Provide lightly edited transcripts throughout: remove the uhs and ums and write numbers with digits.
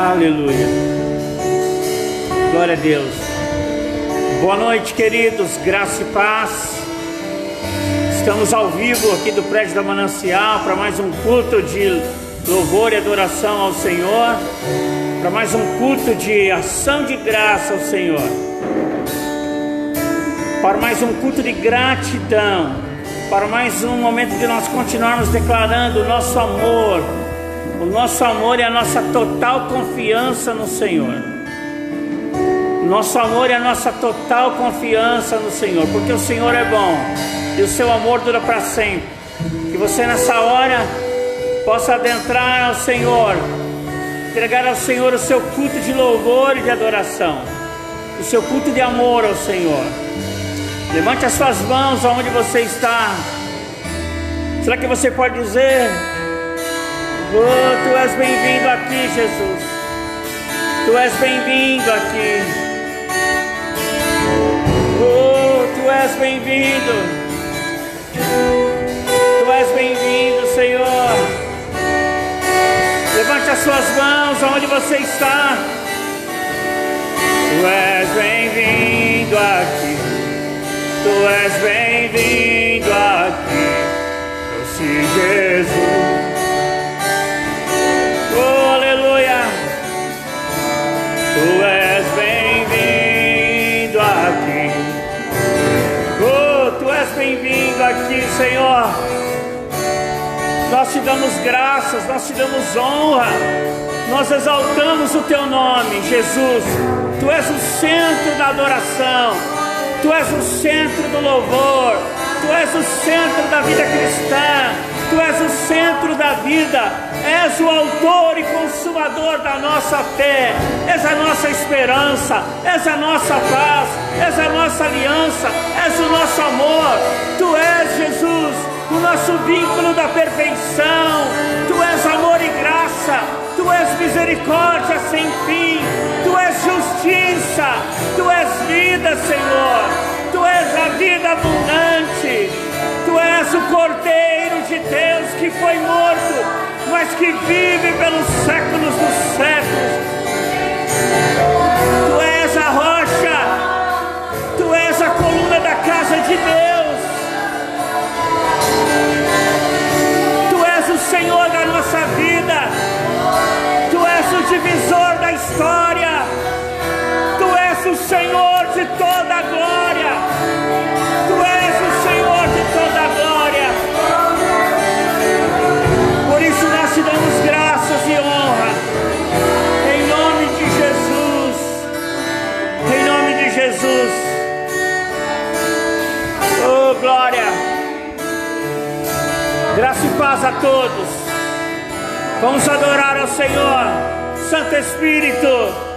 Aleluia. Glória a Deus. Boa noite, queridos. Graça e paz. Estamos ao vivo aqui do prédio da Manancial para mais um culto de louvor e adoração ao Senhor, para mais um culto de ação de graça ao Senhor, para mais um culto de gratidão, para mais um momento de nós continuarmos declarando o nosso amor e a nossa total confiança no Senhor. Nosso amor e a nossa total confiança no Senhor, porque o Senhor é bom e o seu amor dura para sempre. Que você nessa hora possa adentrar ao Senhor, entregar ao Senhor o seu culto de louvor e de adoração, o seu culto de amor ao Senhor. Levante as suas mãos aonde você está. Será que você pode dizer: oh, tu és bem-vindo aqui, Jesus. Tu és bem-vindo aqui. Oh, tu és bem-vindo. Tu és bem-vindo, Senhor. Levante as suas mãos aonde você está. Tu és bem-vindo aqui. Tu és bem-vindo aqui. Doce Jesus. Oh, aleluia. Tu és bem-vindo aqui. Oh, tu és bem-vindo aqui, Senhor. Nós te damos graças, nós te damos honra, nós exaltamos o teu nome, Jesus. Tu és o centro da adoração, tu és o centro do louvor, tu és o centro da vida cristã, tu és o centro da vida, és o autor e consumador da nossa fé, és a nossa esperança, és a nossa paz, és a nossa aliança, és o nosso amor. Tu és, Jesus, o nosso vínculo da perfeição. Tu és amor e graça, tu és misericórdia sem fim, tu és justiça, tu és vida, Senhor. Tu és a vida abundante, tu és o Cordeiro de Deus que foi morto, mas que vive pelos séculos dos séculos. Tu és a rocha, tu és a coluna da casa de Deus. Tu és o Senhor da nossa vida, tu és o divisor da história, tu és o Senhor de toda a glória, tu és o Senhor de toda a glória. Por isso nós te damos graças e honra, em nome de Jesus, em nome de Jesus. Oh, glória. Graça e paz a todos. Vamos adorar ao Senhor. Santo Espírito.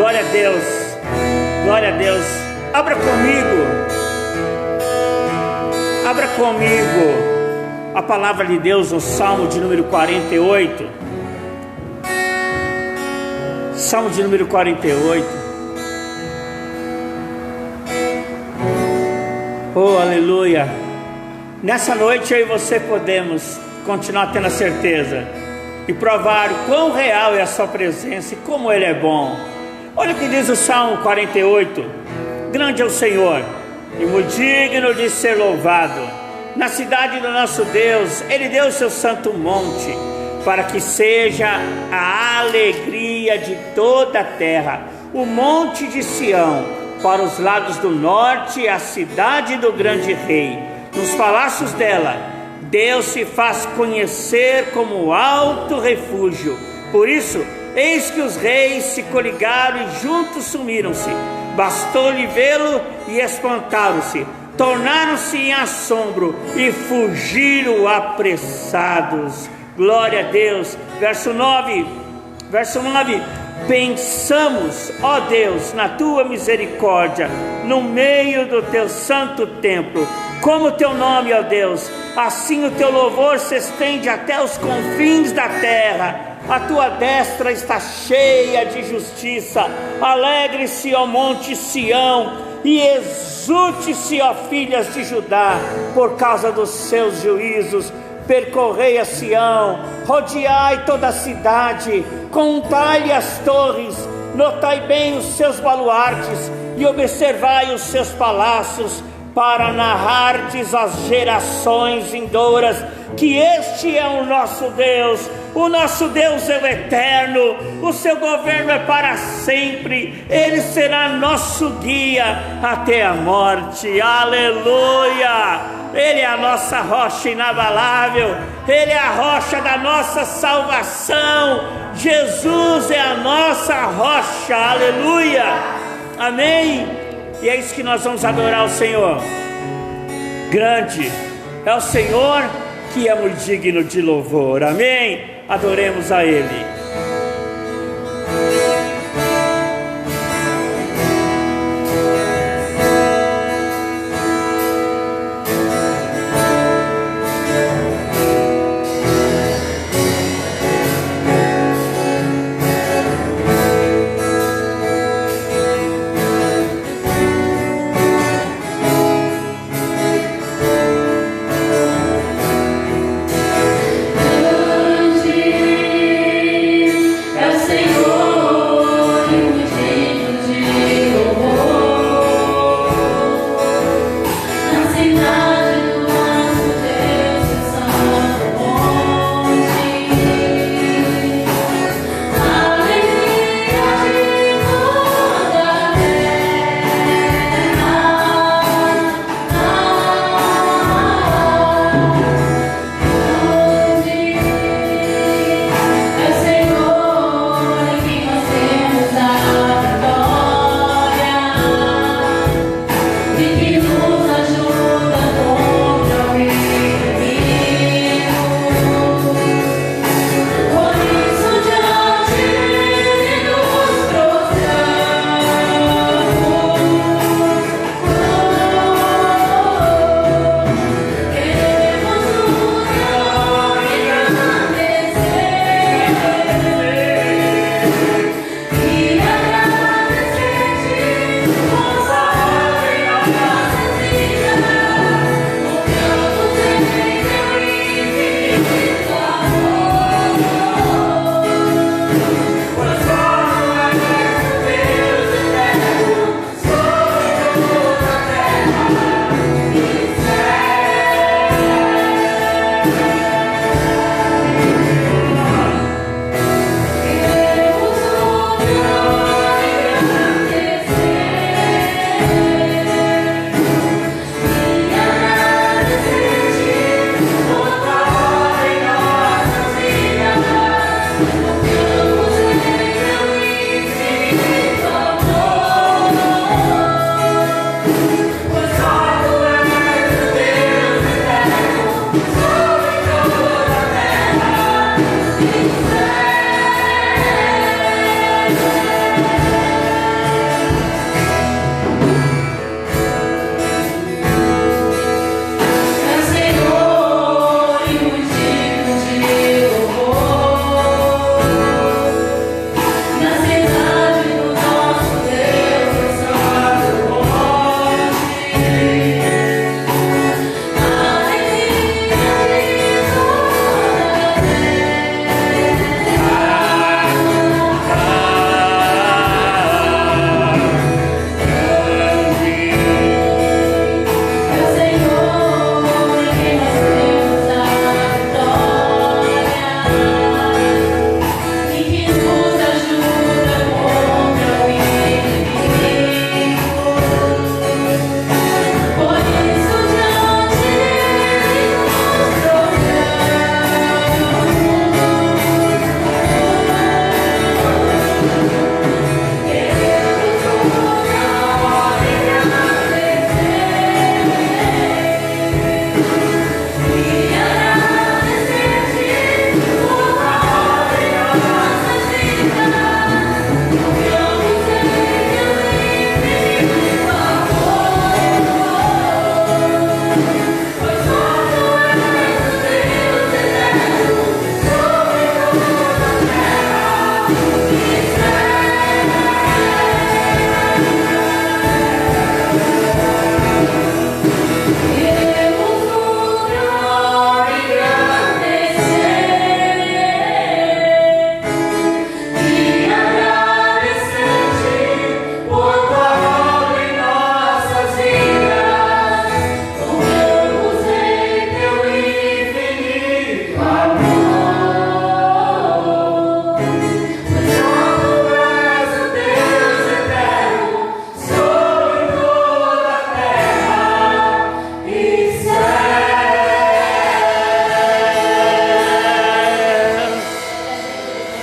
Glória a Deus. Glória a Deus. Abra comigo. Abra comigo a palavra de Deus no Salmo de número 48. Salmo de número 48. Oh, aleluia. Nessa noite eu e você podemos continuar tendo a certeza e provar o quão real é a sua presença e como Ele é bom. Olha o que diz o Salmo 48. Grande é o Senhor e muito digno de ser louvado. Na cidade do nosso Deus, Ele deu o seu santo monte, para que seja a alegria de toda a terra, o monte de Sião, para os lados do norte, a cidade do grande rei. Nos palácios dela, Deus se faz conhecer como alto refúgio. Por isso, eis que os reis se coligaram e juntos sumiram-se. Bastou-lhe vê-lo e espantaram-se. Tornaram-se em assombro e fugiram apressados. Glória a Deus. Verso 9. Pensamos, ó Deus, na tua misericórdia, no meio do teu santo templo. Como o teu nome, ó Deus, assim o teu louvor se estende até os confins da terra. A tua destra está cheia de justiça. Alegre-se, ó monte Sião, e exulte-se, ó filhas de Judá, por causa dos seus juízos. Percorrei a Sião, rodeai toda a cidade, contai-lhe as torres, notai bem os seus baluartes e observai os seus palácios, para narrardes às gerações vindouras que este é o nosso Deus é o eterno, o seu governo é para sempre, Ele será nosso guia até a morte. Aleluia! Ele é a nossa rocha inabalável, Ele é a rocha da nossa salvação, Jesus é a nossa rocha. Aleluia! Amém? E é isso que nós vamos adorar o Senhor. Grande é o Senhor, que é muito digno de louvor. Amém? Adoremos a Ele.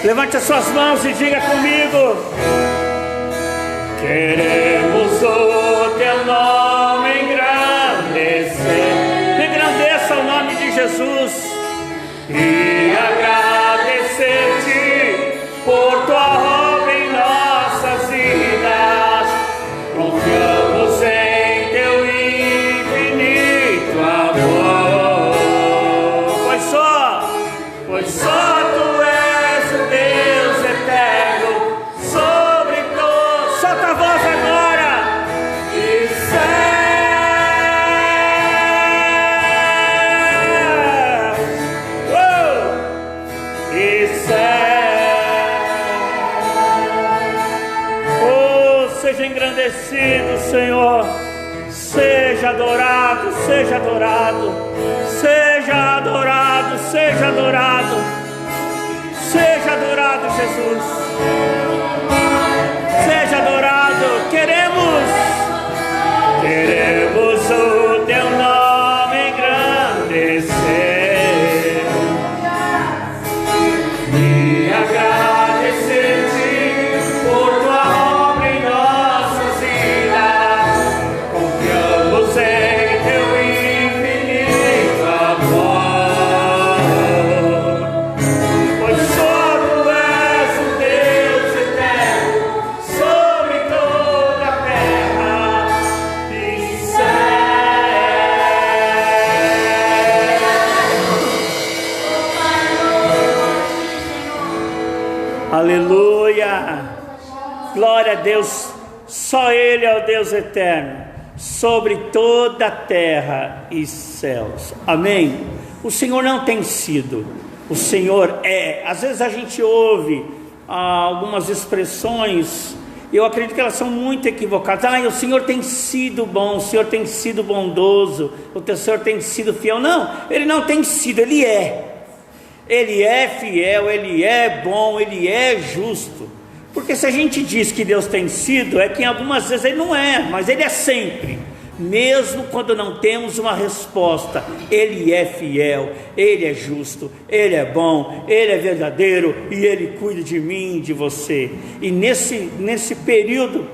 Levante as suas mãos e diga comigo: queremos o teu nome engrandecer. Engrandeça o nome de Jesus e agradecer-te por tua obra em nossas vidas. Confiamos em teu infinito amor, pois só tu és o Deus eterno sobre todos. Solta a voz agora. E seja engrandecido, Senhor. Seja adorado, seja adorado, seja adorado, seja adorado, seja adorado, Jesus. Seja adorado. Queremos o teu nome engrandecer e agradecer-te por tua obra em nossas vidas. Confiamos em teu infinito amor, pois só tu és o Deus eterno sobre toda a terra e céu. Aleluia, glória a Deus. Só Ele é o Deus eterno sobre toda a terra e céus. Amém. O Senhor não tem sido, o Senhor é. Às vezes a gente ouve algumas expressões, eu acredito que elas são muito equivocadas. O Senhor tem sido bom, o Senhor tem sido bondoso, o Senhor tem sido fiel. Não, Ele não tem sido, Ele é. Ele é fiel, Ele é bom, Ele é justo. Porque se a gente diz que Deus tem sido, é que algumas vezes Ele não é, mas Ele é sempre. Mesmo quando não temos uma resposta, Ele é fiel, Ele é justo, Ele é bom, Ele é verdadeiro e Ele cuida de mim e de você. E nesse período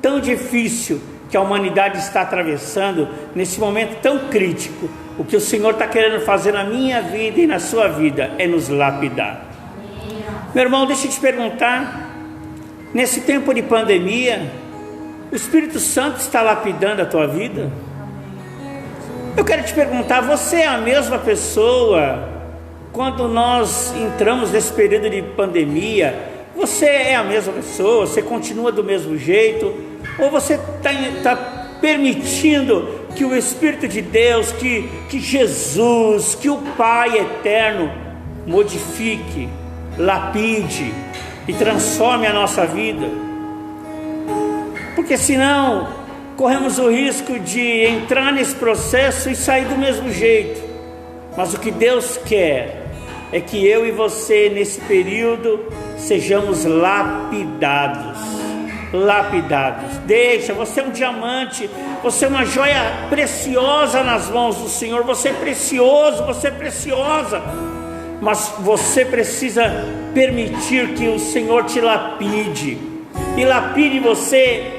tão difícil que a humanidade está atravessando, nesse momento tão crítico, o que o Senhor está querendo fazer na minha vida e na sua vida é nos lapidar. Meu irmão, deixa eu te perguntar, nesse tempo de pandemia, o Espírito Santo está lapidando a tua vida? Eu quero te perguntar, você é a mesma pessoa quando nós entramos nesse período de pandemia? Você é a mesma pessoa? Você continua do mesmo jeito? Ou você está permitindo que o Espírito de Deus, que Jesus, que o Pai eterno modifique, lapide e transforme a nossa vida? Porque senão corremos o risco de entrar nesse processo e sair do mesmo jeito. Mas o que Deus quer é que eu e você nesse período sejamos lapidados. Deixa, você é um diamante, você é uma joia preciosa nas mãos do Senhor. Você é precioso, você é preciosa, mas você precisa permitir que o Senhor te lapide. E lapide você,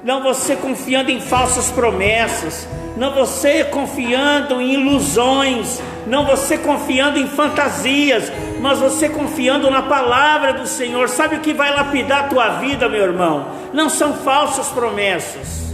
não você confiando em falsas promessas, não você confiando em ilusões, não você confiando em fantasias, mas você confiando na palavra do Senhor. Sabe o que vai lapidar a tua vida, meu irmão? Não são falsas promessas.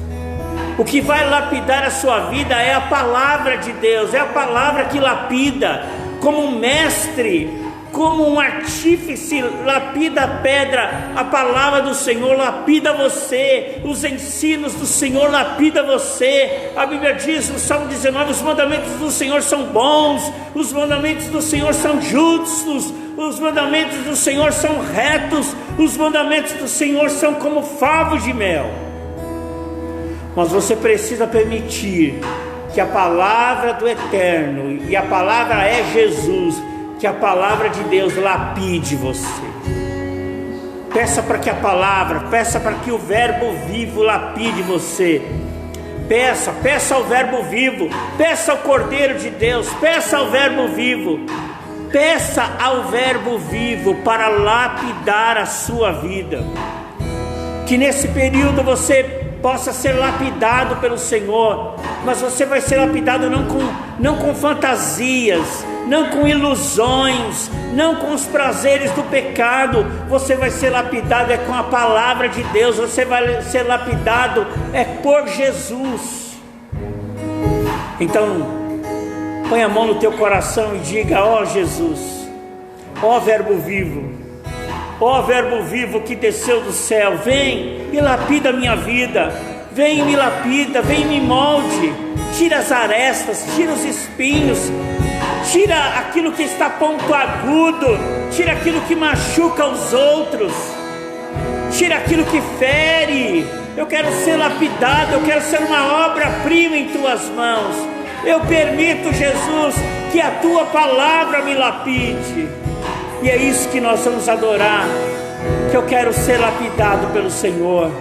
O que vai lapidar a sua vida é a palavra de Deus, é a palavra que lapida. Como um mestre, como um artífice lapida a pedra, a palavra do Senhor lapida você, os ensinos do Senhor lapida você. A Bíblia diz no Salmo 19, os mandamentos do Senhor são bons, os mandamentos do Senhor são justos, os mandamentos do Senhor são retos, os mandamentos do Senhor são como favos de mel. Mas você precisa permitir que a palavra do Eterno, e a palavra é Jesus, que a palavra de Deus lapide você. Peça para que a palavra, peça para que o verbo vivo lapide você. Peça ao verbo vivo, peça ao Cordeiro de Deus, peça ao verbo vivo, Peça ao Verbo vivo para lapidar a sua vida. Que nesse período você possa ser lapidado pelo Senhor, mas você vai ser lapidado não com fantasias, não com ilusões, não com os prazeres do pecado. Você vai ser lapidado com a palavra de Deus. Você vai ser lapidado por Jesus. Então põe a mão no teu coração e diga: ó Jesus, ó Verbo vivo, ó Verbo vivo que desceu do céu, vem e lapida a minha vida, vem e me lapida, vem e me molde, tira as arestas, tira os espinhos, tira aquilo que está pontiagudo, tira aquilo que machuca os outros, tira aquilo que fere. Eu quero ser lapidado, eu quero ser uma obra-prima em tuas mãos. Eu permito, Jesus, que a tua palavra me lapide. E é isso que nós vamos adorar, que eu quero ser lapidado pelo Senhor.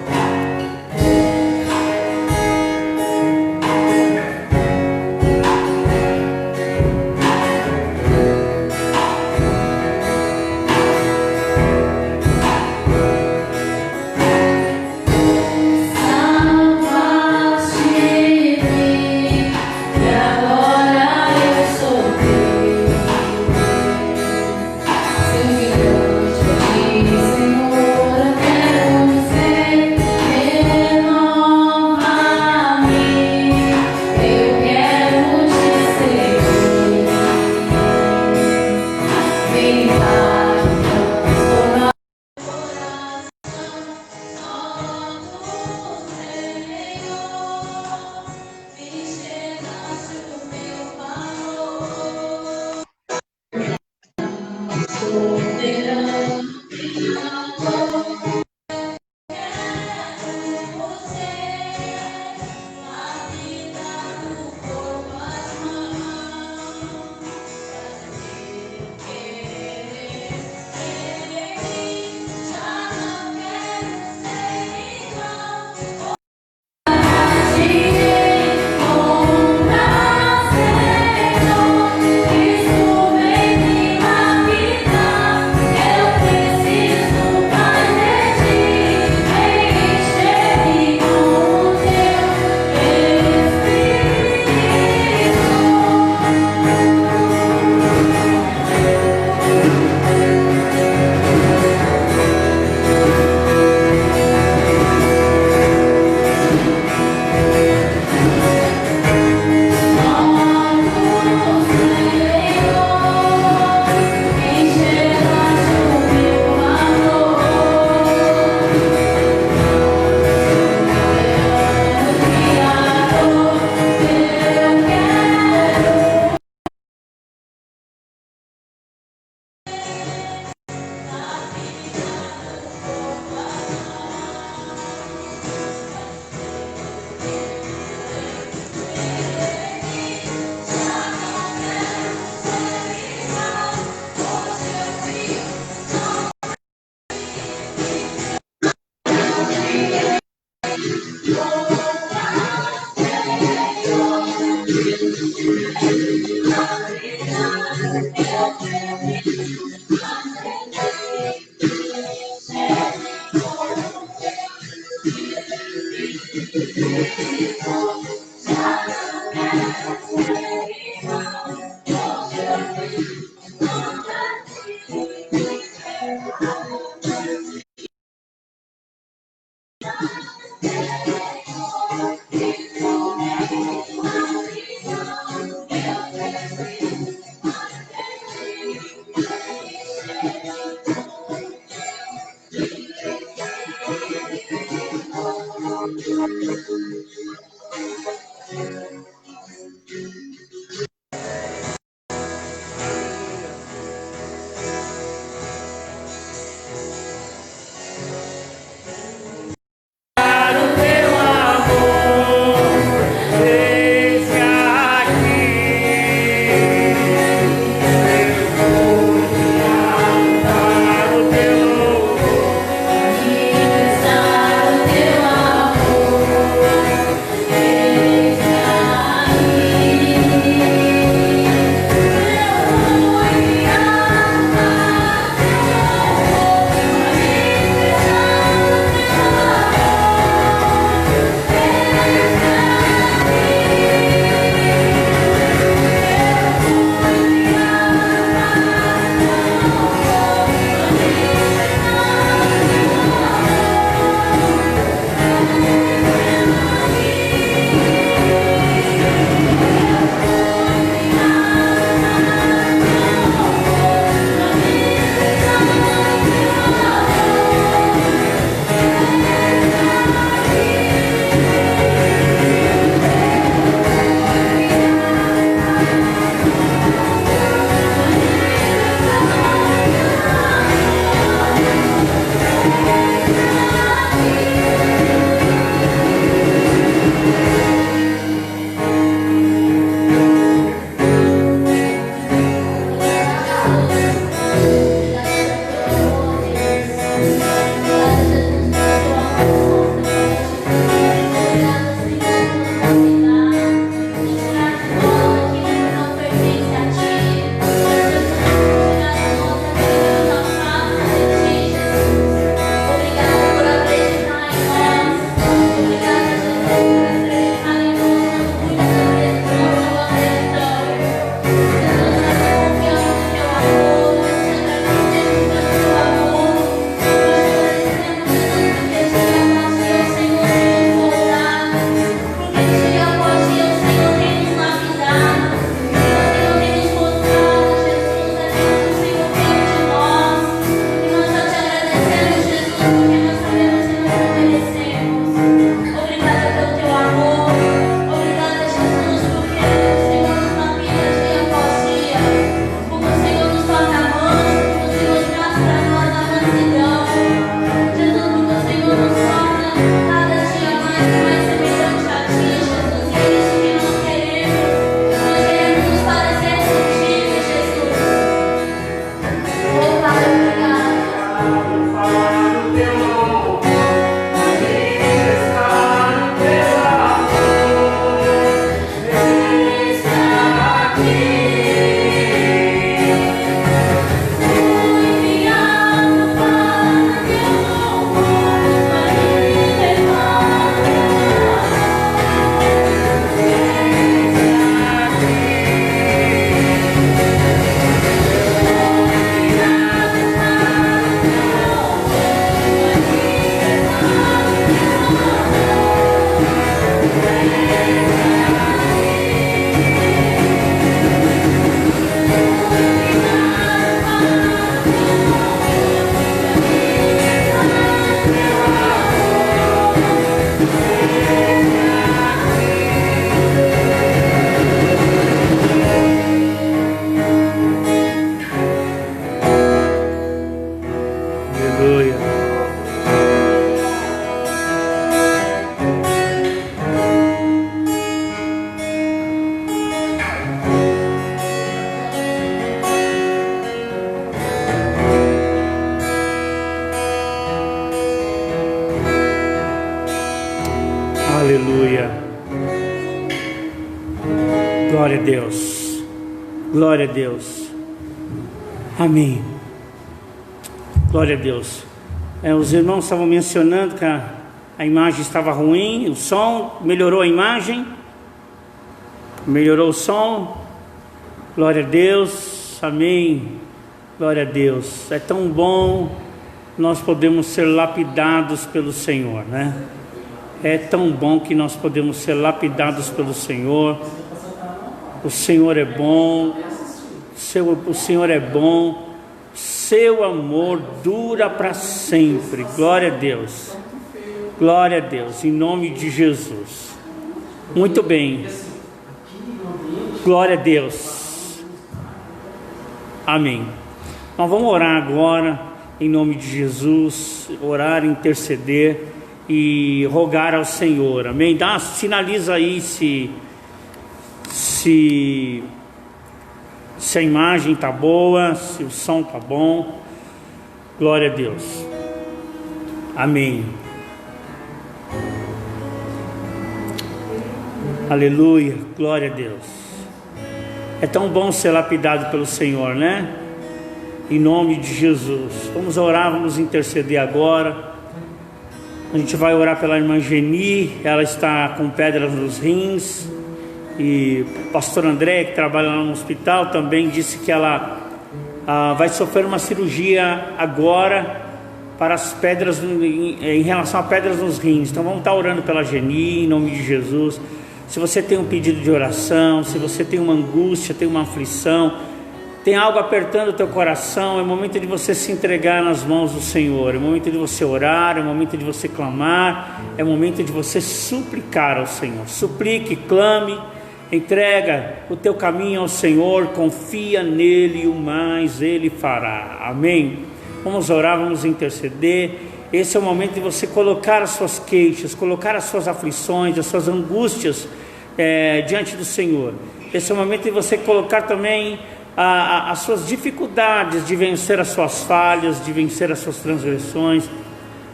Aleluia. Glória a Deus. Glória a Deus. Amém. Glória a Deus. Os irmãos estavam mencionando que a imagem estava ruim, o som. Melhorou a imagem? Melhorou o som? Glória a Deus. Amém. Glória a Deus. É tão bom nós podemos ser lapidados pelo Senhor, né? É tão bom que nós podemos ser lapidados pelo Senhor. O Senhor é bom. O Senhor é bom. Seu amor dura para sempre. Glória a Deus. Glória a Deus. Em nome de Jesus. Muito bem. Glória a Deus. Amém. Nós vamos orar agora, em nome de Jesus. Orar, interceder e rogar ao Senhor. Amém. Sinaliza aí se a imagem está boa, se o som está bom. Glória a Deus. Amém. Aleluia. Glória a Deus. É tão bom ser lapidado pelo Senhor, né? Em nome de Jesus. Vamos orar, vamos interceder agora. A gente vai orar pela irmã Geni. Ela está com pedras nos rins. E o pastor André, que trabalha lá no hospital, também disse que ela vai sofrer uma cirurgia agora para as pedras, em relação a pedras nos rins. Então vamos estar orando pela Geni, em nome de Jesus. Se você tem um pedido de oração, se você tem uma angústia, tem uma aflição, tem algo apertando o teu coração, é momento de você se entregar nas mãos do Senhor. É momento de você orar, é momento de você clamar, é momento de você suplicar ao Senhor. Suplique, clame, entrega o teu caminho ao Senhor, confia nele e o mais Ele fará. Amém? Vamos orar, vamos interceder. Esse é o momento de você colocar as suas queixas, colocar as suas aflições, as suas angústias diante do Senhor. Esse é o momento de você colocar também as suas dificuldades de vencer as suas falhas, de vencer as suas transgressões.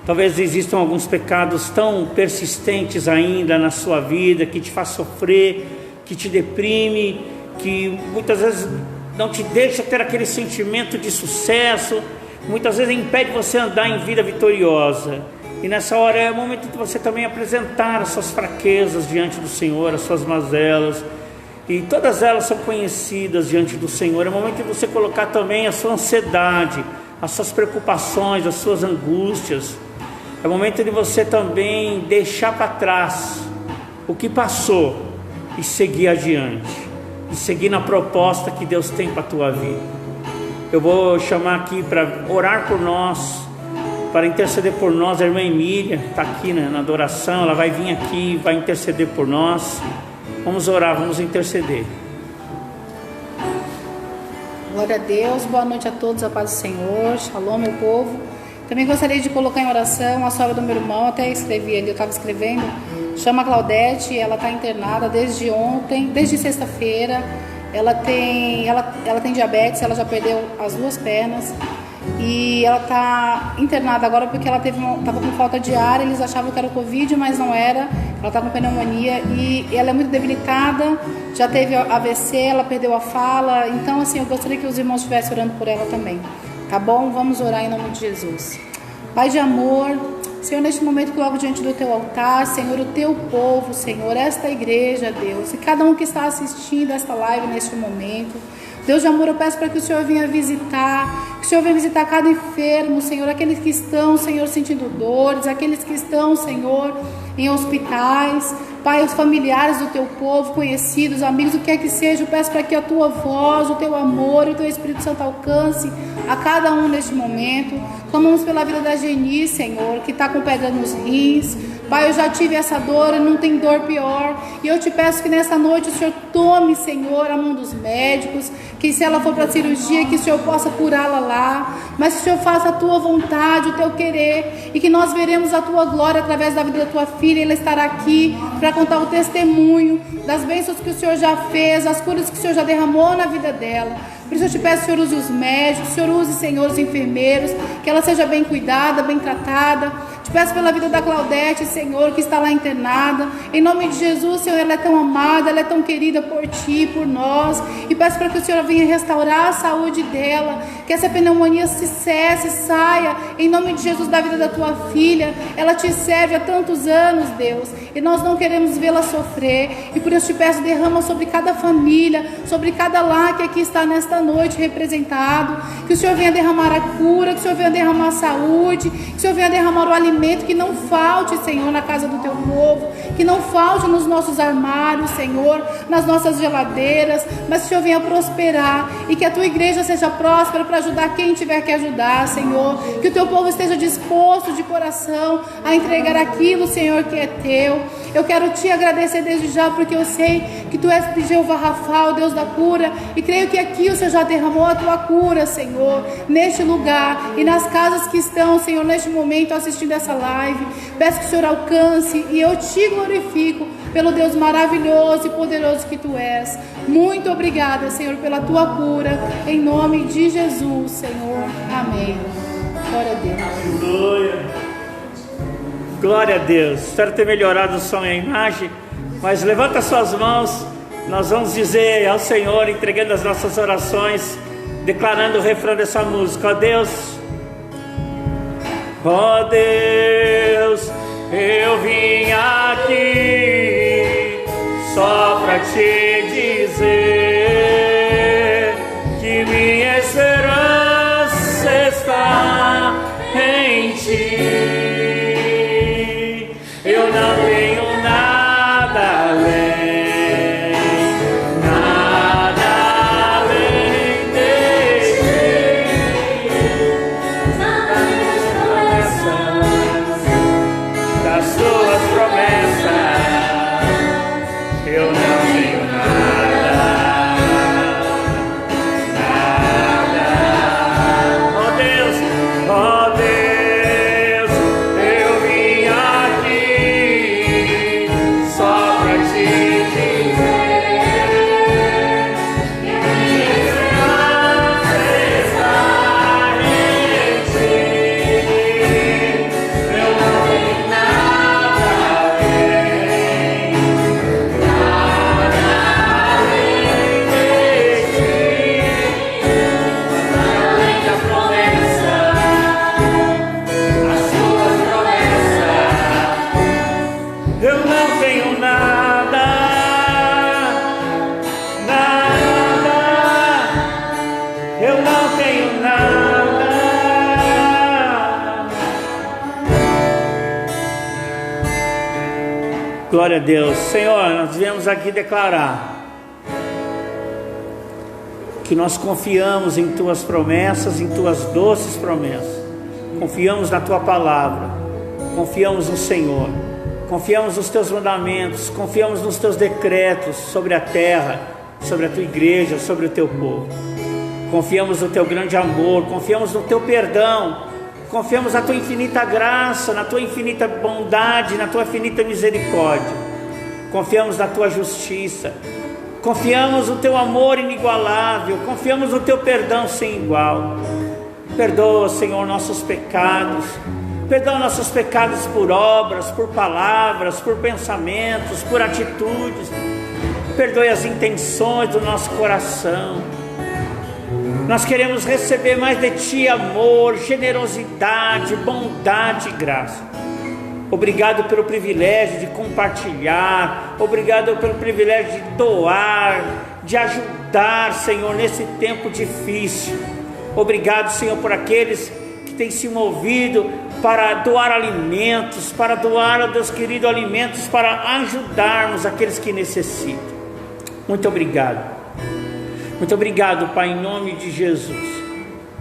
Talvez existam alguns pecados tão persistentes ainda na sua vida, que te faz sofrer, que te deprime, que muitas vezes não te deixa ter aquele sentimento de sucesso, muitas vezes impede você andar em vida vitoriosa. E nessa hora é o momento de você também apresentar as suas fraquezas diante do Senhor, as suas mazelas, e todas elas são conhecidas diante do Senhor. É o momento de você colocar também a sua ansiedade, as suas preocupações, as suas angústias. É o momento de você também deixar para trás o que passou e seguir adiante, e seguir na proposta que Deus tem para a tua vida. Eu vou chamar aqui para orar por nós, para interceder por nós. A irmã Emília está aqui na adoração, ela vai vir aqui e vai interceder por nós. Vamos orar, vamos interceder. Glória a Deus, boa noite a todos, a paz do Senhor, shalom meu povo. Também gostaria de colocar em oração a sogra do meu irmão, até escrevi ali, eu estava escrevendo, chama Claudete, ela está internada desde ontem, desde sexta-feira. Ela tem diabetes, ela já perdeu as 2 pernas e ela está internada agora porque ela estava com falta de ar. Eles achavam que era o Covid, mas não era. Ela está com pneumonia e ela é muito debilitada, já teve AVC, ela perdeu a fala. Então assim, eu gostaria que os irmãos estivessem orando por ela também, tá bom? Vamos orar em nome de Jesus. Pai de amor, Senhor, neste momento coloco diante do teu altar, Senhor, o teu povo, Senhor, esta igreja, Deus, e cada um que está assistindo esta live neste momento. Deus de amor, eu peço para que o Senhor venha visitar, que o Senhor venha visitar cada enfermo, Senhor, aqueles que estão, Senhor, sentindo dores, aqueles que estão, Senhor, em hospitais, Pai, os familiares do teu povo, conhecidos, amigos, o que quer que seja, eu peço para que a tua voz, o teu amor e o teu Espírito Santo alcance a cada um neste momento. Clamamos pela vida da Geni, Senhor, que está com pedra nos rins. Pai, eu já tive essa dor e não tem dor pior. E eu te peço que nessa noite o Senhor tome, Senhor, a mão dos médicos, que se ela for para a cirurgia, que o Senhor possa curá-la lá. Mas que o Senhor faça a tua vontade, o teu querer, e que nós veremos a tua glória através da vida da tua filha. Ela estará aqui para contar o testemunho das bênçãos que o Senhor já fez, as curas que o Senhor já derramou na vida dela. Por isso eu te peço, Senhor, use os médicos, Senhor, use, Senhor, os enfermeiros, que ela seja bem cuidada, bem tratada. Te Te peço pela vida da Claudete, Senhor, que está lá internada. Em nome de Jesus, Senhor, ela é tão amada, ela é tão querida por Ti, por nós. E peço para que o Senhor venha restaurar a saúde dela, que essa pneumonia se cesse, saia, em nome de Jesus, da vida da Tua filha. Ela Te serve há tantos anos, Deus, e nós não queremos vê-la sofrer. E por isso Te peço, derrama sobre cada família, sobre cada lar que aqui está nesta noite representado, que o Senhor venha derramar a cura, que o Senhor venha derramar a saúde, que o Senhor venha derramar o alimento, que não falte, Senhor, na casa do Teu povo, que não falte nos nossos armários, Senhor, nas nossas geladeiras, mas que o Senhor venha prosperar e que a Tua igreja seja próspera para ajudar quem tiver que ajudar, Senhor, que o Teu povo esteja disposto de coração a entregar aquilo, Senhor, que é Teu. Eu quero Te agradecer desde já, porque eu sei que Tu és Jeová Rafa, o Deus da cura, e creio que aqui o Senhor já derramou a Tua cura, Senhor, neste lugar e nas casas que estão, Senhor, neste momento assistindo essa live. Peço que o Senhor alcance, e eu Te glorifico pelo Deus maravilhoso e poderoso que Tu és. Muito obrigada, Senhor, pela Tua cura, em nome de Jesus, Senhor. Amém. Glória a Deus. Aleluia. Glória a Deus. Espero ter melhorado o som e a imagem, mas levanta suas mãos. Nós vamos dizer ao Senhor, entregando as nossas orações, declarando o refrão dessa música. Ó Deus, ó Deus, eu vim aqui só para Te dizer que minha esperança está em Ti. Eu não tenho nada além, nada além de Ti. Das Tuas promessas, eu não tenho nada, nada. Oh Deus, oh Deus, eu vim aqui só pra Te dizer que minha esperança está em Ti. Eu não tenho nada além, nada além de Ti. Além da promessa, as Tuas promessas, eu não tenho nada, nada, eu não tenho nada. Glória a Deus. Senhor, nós viemos aqui declarar que nós confiamos em Tuas promessas, em Tuas doces promessas. Confiamos na Tua palavra, confiamos no Senhor, confiamos nos Teus mandamentos, confiamos nos Teus decretos sobre a terra, sobre a Tua igreja, sobre o Teu povo. Confiamos no Teu grande amor, confiamos no Teu perdão, confiamos na Tua infinita graça, na Tua infinita bondade, na Tua infinita misericórdia. Confiamos na Tua justiça, confiamos no Teu amor inigualável, confiamos no Teu perdão sem igual. Perdoa, Senhor, nossos pecados. Perdoa nossos pecados por obras, por palavras, por pensamentos, por atitudes. Perdoe as intenções do nosso coração. Nós queremos receber mais de Ti amor, generosidade, bondade e graça. Obrigado pelo privilégio de compartilhar. Obrigado pelo privilégio de doar, de ajudar, Senhor, nesse tempo difícil. Obrigado, Senhor, por aqueles que têm se movido para doar alimentos, para doar, ó Deus querido, alimentos para ajudarmos aqueles que necessitam. Muito obrigado. Muito obrigado, Pai, em nome de Jesus.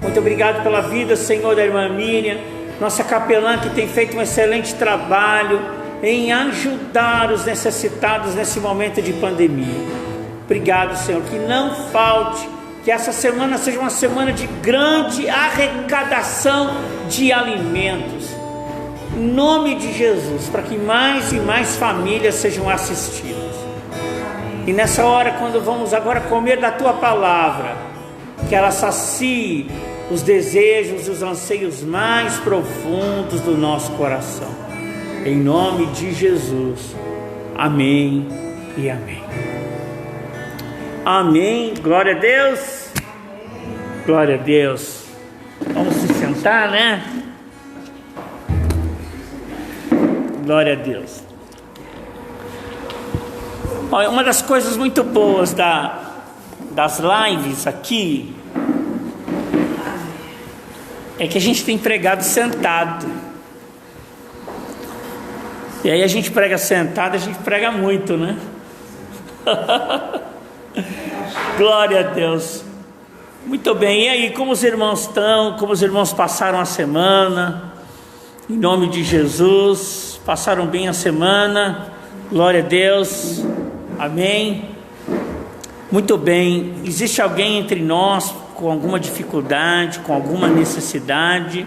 Muito obrigado pela vida, Senhor, da irmã Miriam, nossa capelã, que tem feito um excelente trabalho em ajudar os necessitados nesse momento de pandemia. Obrigado, Senhor, que não falte, que essa semana seja uma semana de grande arrecadação de alimentos, em nome de Jesus, para que mais e mais famílias sejam assistidas. E nessa hora, quando vamos agora comer da Tua palavra, que ela sacie os desejos e os anseios mais profundos do nosso coração. Em nome de Jesus. Amém e amém. Amém. Glória a Deus. Glória a Deus. Vamos se sentar, né? Glória a Deus. Olha, uma das coisas muito boas das lives aqui é que a gente tem pregado sentado. E aí a gente prega sentado, a gente prega muito, né? Glória a Deus. Muito bem, e aí, como os irmãos estão? Como os irmãos passaram a semana? Em nome de Jesus, passaram bem a semana? Glória a Deus. Amém. Muito bem. Existe alguém entre nós com alguma dificuldade, com alguma necessidade?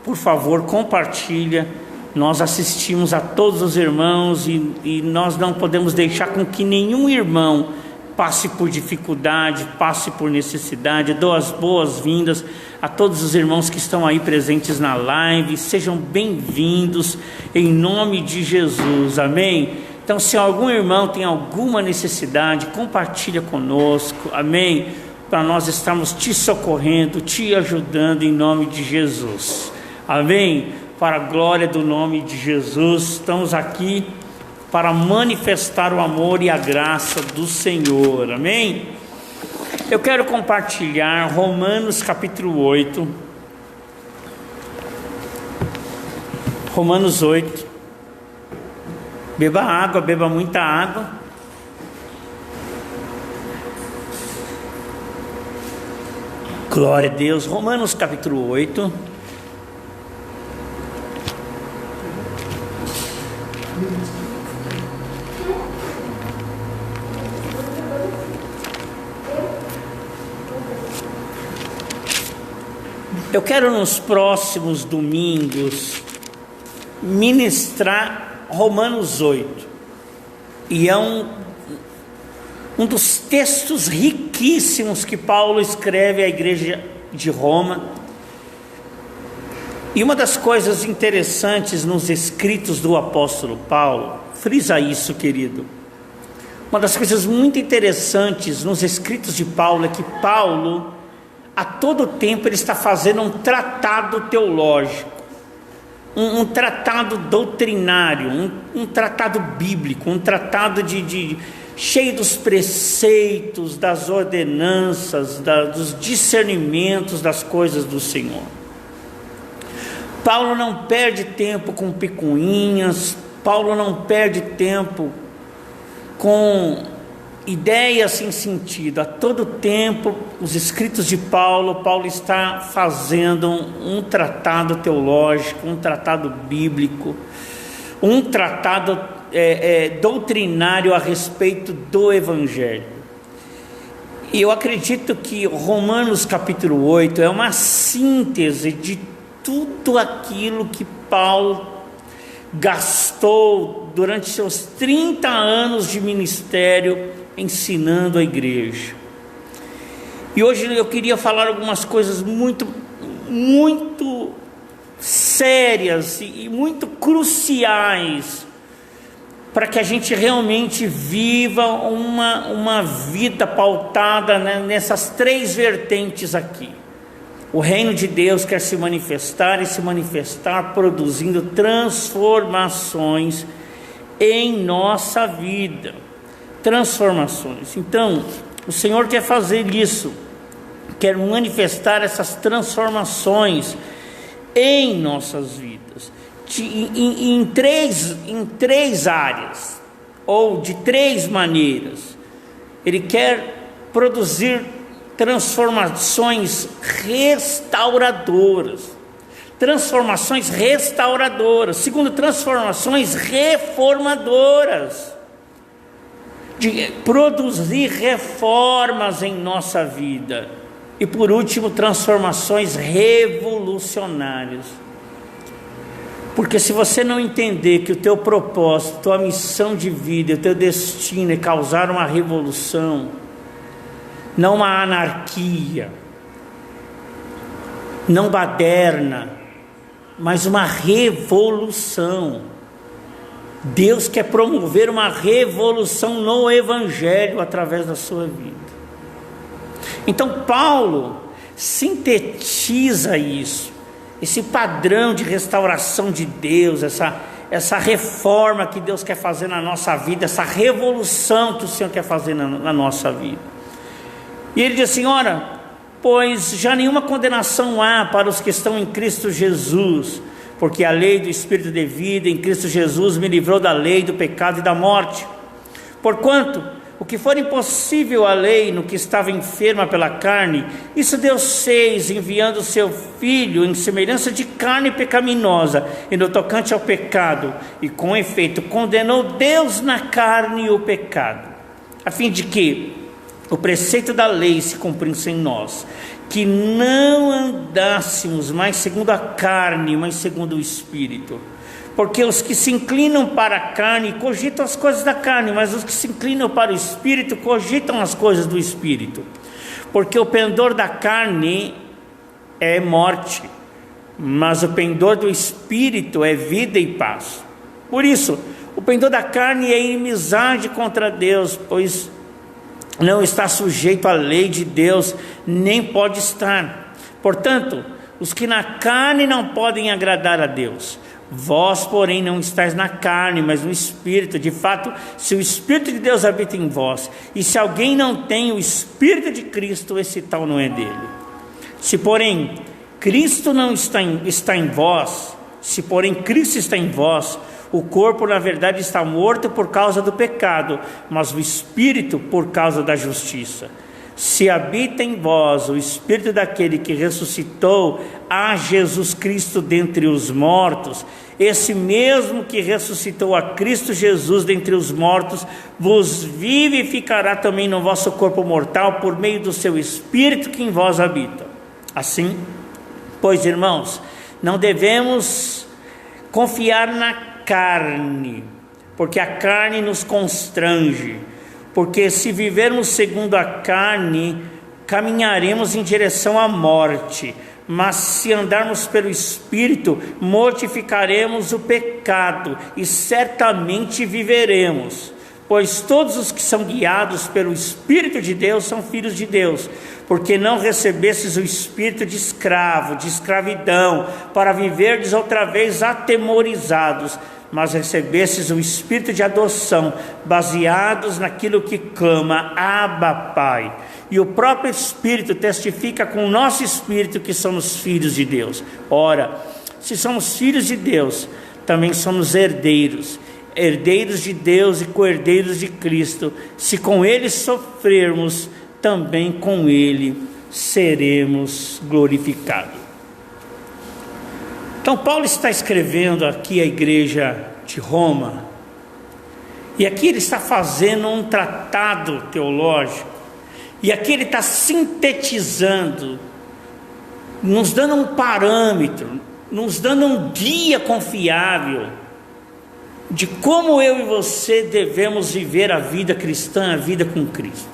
Por favor, compartilha. Nós assistimos a todos os irmãos e nós não podemos deixar com que nenhum irmão passe por dificuldade, passe por necessidade. Dou as boas-vindas a todos os irmãos que estão aí presentes na live. Sejam bem-vindos em nome de Jesus. Amém. Então, se algum irmão tem alguma necessidade, compartilha conosco, amém? Para nós estarmos te socorrendo, te ajudando em nome de Jesus, amém? Para a glória do nome de Jesus, estamos aqui para manifestar o amor e a graça do Senhor, amém? Eu quero compartilhar Romanos capítulo 8, Romanos 8. Beba água, beba muita água. Glória a Deus. Romanos capítulo 8. Eu quero nos próximos domingos ministrar Romanos 8, e é um dos textos riquíssimos que Paulo escreve à igreja de Roma. E uma das coisas interessantes nos escritos do apóstolo Paulo, frisa isso, querido, uma das coisas muito interessantes nos escritos de Paulo é que Paulo, a todo tempo, ele está fazendo um tratado teológico, um tratado doutrinário, um tratado bíblico, um tratado cheio dos preceitos, das ordenanças, dos discernimentos das coisas do Senhor. Paulo não perde tempo com picuinhas, Paulo não perde tempo com ideias sem sentido. A todo tempo, os escritos de Paulo está fazendo um tratado teológico, um tratado bíblico, um tratado doutrinário a respeito do Evangelho. E eu acredito que Romanos capítulo 8 é uma síntese de tudo aquilo que Paulo gastou durante seus 30 anos de ministério ensinando a igreja. E hoje eu queria falar algumas coisas muito sérias e muito cruciais para que a gente realmente viva uma vida pautada, né, nessas três vertentes aqui. O reino de Deus quer se manifestar, e se manifestar produzindo transformações em nossa vida. Transformações. Então, o Senhor quer fazer isso, quer manifestar essas transformações em nossas vidas, em três áreas, ou de três maneiras. Ele quer produzir transformações restauradoras. Segundo, transformações reformadoras, de produzir reformas em nossa vida. E por último, transformações revolucionárias. Porque se você não entender que o teu propósito, tua missão de vida, o teu destino é causar uma revolução, não uma anarquia, não baderna, mas uma revolução. Deus quer promover uma revolução no Evangelho através da sua vida. Então Paulo sintetiza isso, esse padrão de restauração de Deus, essa reforma que Deus quer fazer na nossa vida, essa revolução que o Senhor quer fazer na nossa vida. E ele diz assim: ora, pois já nenhuma condenação há para os que estão em Cristo Jesus, porque a lei do Espírito de vida em Cristo Jesus me livrou da lei, do pecado e da morte. Porquanto o que for impossível à lei no que estava enferma pela carne, isso Deus fez, enviando o seu Filho em semelhança de carne pecaminosa, e no tocante ao pecado, e com efeito condenou Deus na carne o pecado, a fim de que o preceito da lei se cumprisse em nós, que não andássemos mais segundo a carne, mas segundo o Espírito. Porque os que se inclinam para a carne cogitam as coisas da carne, mas os que se inclinam para o Espírito cogitam as coisas do Espírito. Porque o pendor da carne é morte, mas o pendor do Espírito é vida e paz. Por isso, o pendor da carne é inimizade contra Deus, pois não está sujeito à lei de Deus, nem pode estar. Portanto, os que na carne não podem agradar a Deus. Vós, porém, não estáis na carne, mas no Espírito. De fato, se o Espírito de Deus habita em vós, e se alguém não tem o Espírito de Cristo, esse tal não é dele. Se, porém, Cristo não está em vós, se, porém, Cristo está em vós, o corpo, na verdade, está morto por causa do pecado, mas o Espírito por causa da justiça. Se habita em vós o Espírito daquele que ressuscitou a Jesus Cristo dentre os mortos, esse mesmo que ressuscitou a Cristo Jesus dentre os mortos, vos vivificará também no vosso corpo mortal, por meio do seu Espírito que em vós habita. Assim, pois, irmãos, não devemos confiar na carne, porque a carne nos constrange. Porque se vivermos segundo a carne, caminharemos em direção à morte, mas se andarmos pelo Espírito, mortificaremos o pecado, e certamente viveremos. Pois todos os que são guiados pelo Espírito de Deus são filhos de Deus, porque não recebestes o espírito de escravo, de escravidão, para viverdes outra vez atemorizados, mas recebestes o espírito de adoção, baseados naquilo que clama, Abba, Pai. E o próprio Espírito testifica com o nosso espírito que somos filhos de Deus. Ora, se somos filhos de Deus, também somos herdeiros, herdeiros de Deus e co-herdeiros de Cristo. Se com Ele sofrermos, também com Ele seremos glorificados. Então Paulo está escrevendo aqui à igreja de Roma, e aqui ele está fazendo um tratado teológico, e aqui ele está sintetizando, nos dando um parâmetro, nos dando um guia confiável de como eu e você devemos viver a vida cristã, a vida com Cristo.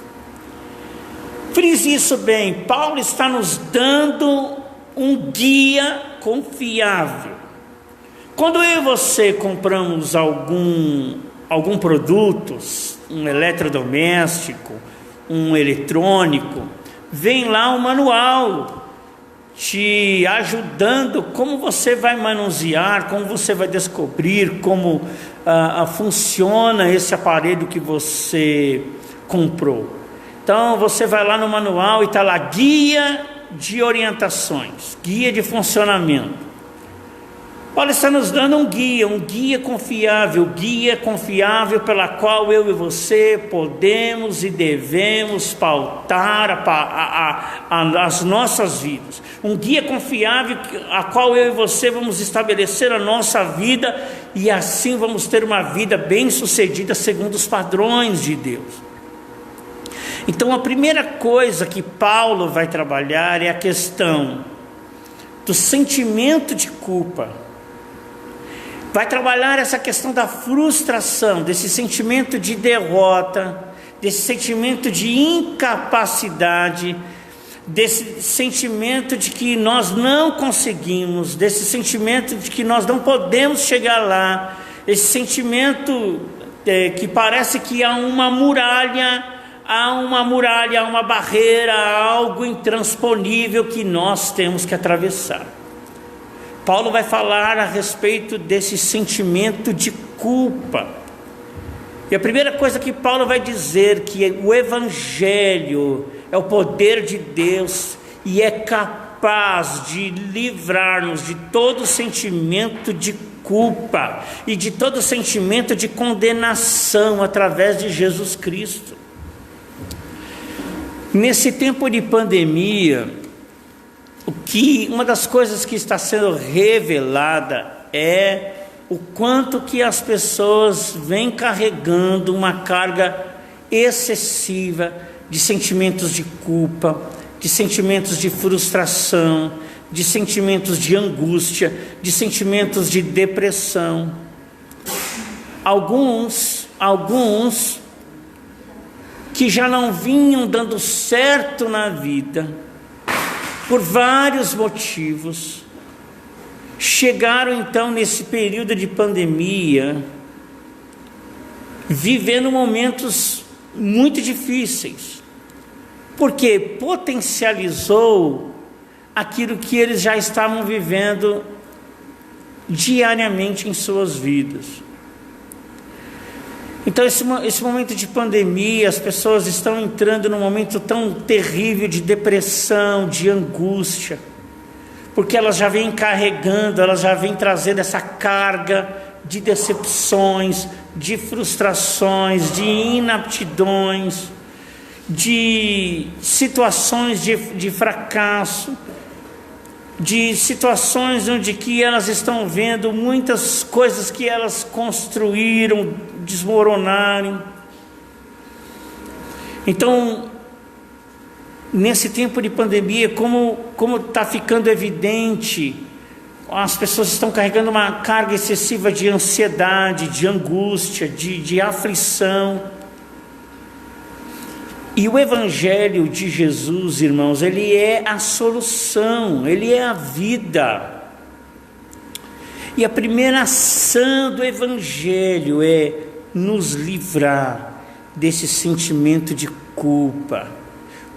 Frise isso bem, Paulo está nos dando um guia confiável. Quando eu e você compramos algum produto, um eletrodoméstico, um eletrônico, vem lá um manual te ajudando como você vai manusear, como você vai descobrir como funciona esse aparelho que você comprou. Então você vai lá no manual e está lá, guia de orientações, guia de funcionamento. Paulo está nos dando um guia confiável pela qual eu e você podemos e devemos pautar as nossas vidas. Um guia confiável a qual eu e você vamos estabelecer a nossa vida, e assim vamos ter uma vida bem-sucedida segundo os padrões de Deus. Então a primeira coisa que Paulo vai trabalhar é a questão do sentimento de culpa. Vai trabalhar essa questão da frustração, desse sentimento de derrota, desse sentimento de incapacidade, desse sentimento de que nós não conseguimos, desse sentimento de que nós não podemos chegar lá, esse sentimento que parece que há uma muralha, há uma barreira, há algo intransponível que nós temos que atravessar. Paulo vai falar a respeito desse sentimento de culpa. E a primeira coisa que Paulo vai dizer que o Evangelho é o poder de Deus e é capaz de livrar-nos de todo sentimento de culpa e de todo sentimento de condenação através de Jesus Cristo. Nesse tempo de pandemia, uma das coisas que está sendo revelada é o quanto que as pessoas vêm carregando uma carga excessiva de sentimentos de culpa, de sentimentos de frustração, de sentimentos de angústia, de sentimentos de depressão. Alguns que já não vinham dando certo na vida, por vários motivos, chegaram então nesse período de pandemia, vivendo momentos muito difíceis, porque potencializou aquilo que eles já estavam vivendo diariamente em suas vidas. Então esse momento de pandemia, as pessoas estão entrando num momento tão terrível de depressão, de angústia, porque elas já vêm carregando, elas já vêm trazendo essa carga de decepções, de frustrações, de inaptidões, de situações de fracasso, de situações onde que elas estão vendo muitas coisas que elas construíram desmoronarem. Então, nesse tempo de pandemia, como está ficando evidente, as pessoas estão carregando uma carga excessiva de ansiedade, de angústia, de aflição. E o Evangelho de Jesus, irmãos, ele é a solução, ele é a vida. E a primeira ação do Evangelho é nos livrar desse sentimento de culpa.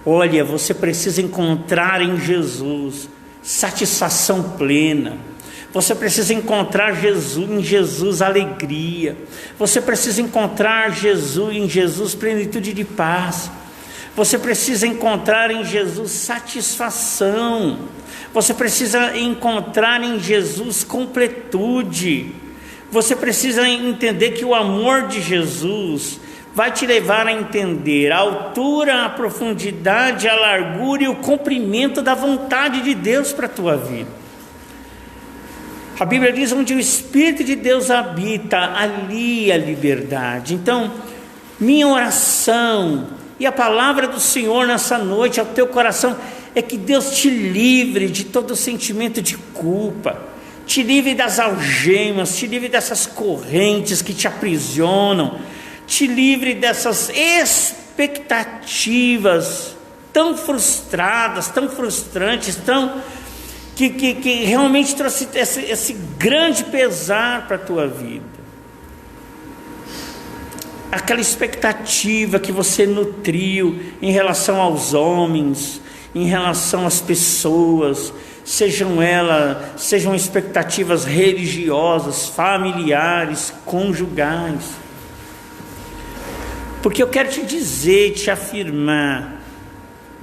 Olha, você precisa encontrar em Jesus satisfação plena. Você precisa encontrar em Jesus alegria. Você precisa encontrar em Jesus plenitude de paz. Você precisa encontrar em Jesus satisfação. Você precisa encontrar em Jesus completude. Você precisa entender que o amor de Jesus vai te levar a entender a altura, a profundidade, a largura e o comprimento da vontade de Deus para a tua vida. A Bíblia diz: onde o Espírito de Deus habita, ali a liberdade. Então, minha oração e a palavra do Senhor nessa noite ao teu coração é que Deus te livre de todo sentimento de culpa, te livre das algemas, te livre dessas correntes que te aprisionam, te livre dessas expectativas tão frustradas, tão frustrantes, que realmente trouxe esse grande pesar para a tua vida. Aquela expectativa que você nutriu em relação aos homens, em relação às pessoas, sejam expectativas religiosas, familiares, conjugais. Porque eu quero te dizer, te afirmar,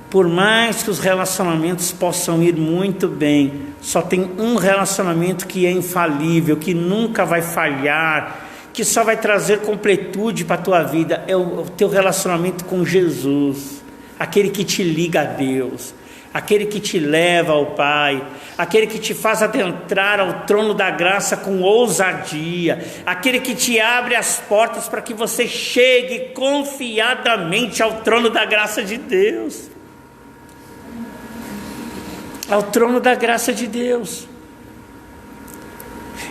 por mais que os relacionamentos possam ir muito bem, só tem um relacionamento que é infalível, que nunca vai falhar, que só vai trazer completude para a tua vida, é o teu relacionamento com Jesus, aquele que te liga a Deus, aquele que te leva ao Pai, aquele que te faz adentrar ao trono da graça com ousadia, aquele que te abre as portas para que você chegue confiadamente ao trono da graça de Deus. Ao trono da graça de Deus.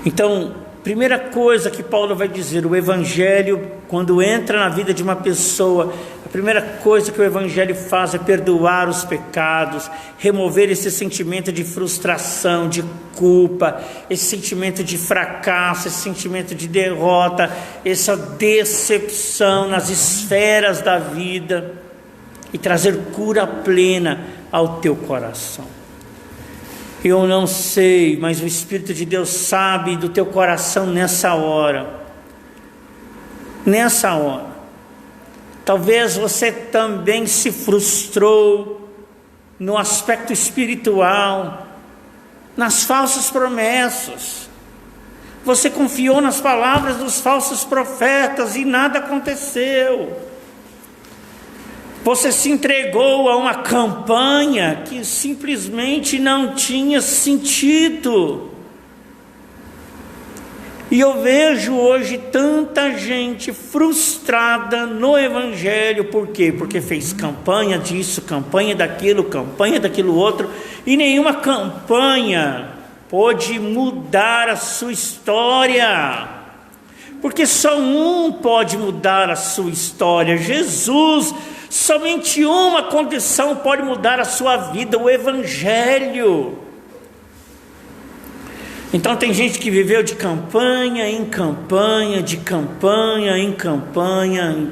Então, primeira coisa que Paulo vai dizer: o Evangelho, quando entra na vida de uma pessoa, A primeira coisa que o Evangelho faz é perdoar os pecados, remover esse sentimento de frustração, de culpa, esse sentimento de fracasso, esse sentimento de derrota, essa decepção nas esferas da vida e trazer cura plena ao teu coração. Eu não sei, mas o Espírito de Deus sabe do teu coração nessa hora. Nessa hora. Talvez você também se frustrou no aspecto espiritual, nas falsas promessas. Você confiou nas palavras dos falsos profetas e nada aconteceu. Você se entregou a uma campanha que simplesmente não tinha sentido. E eu vejo hoje tanta gente frustrada no Evangelho. Por quê? Porque fez campanha disso, campanha daquilo outro, e nenhuma campanha pôde mudar a sua história. Porque só um pode mudar a sua história, Jesus. Somente uma condição pode mudar a sua vida: o Evangelho. Então tem gente que viveu de campanha em campanha, de campanha em campanha,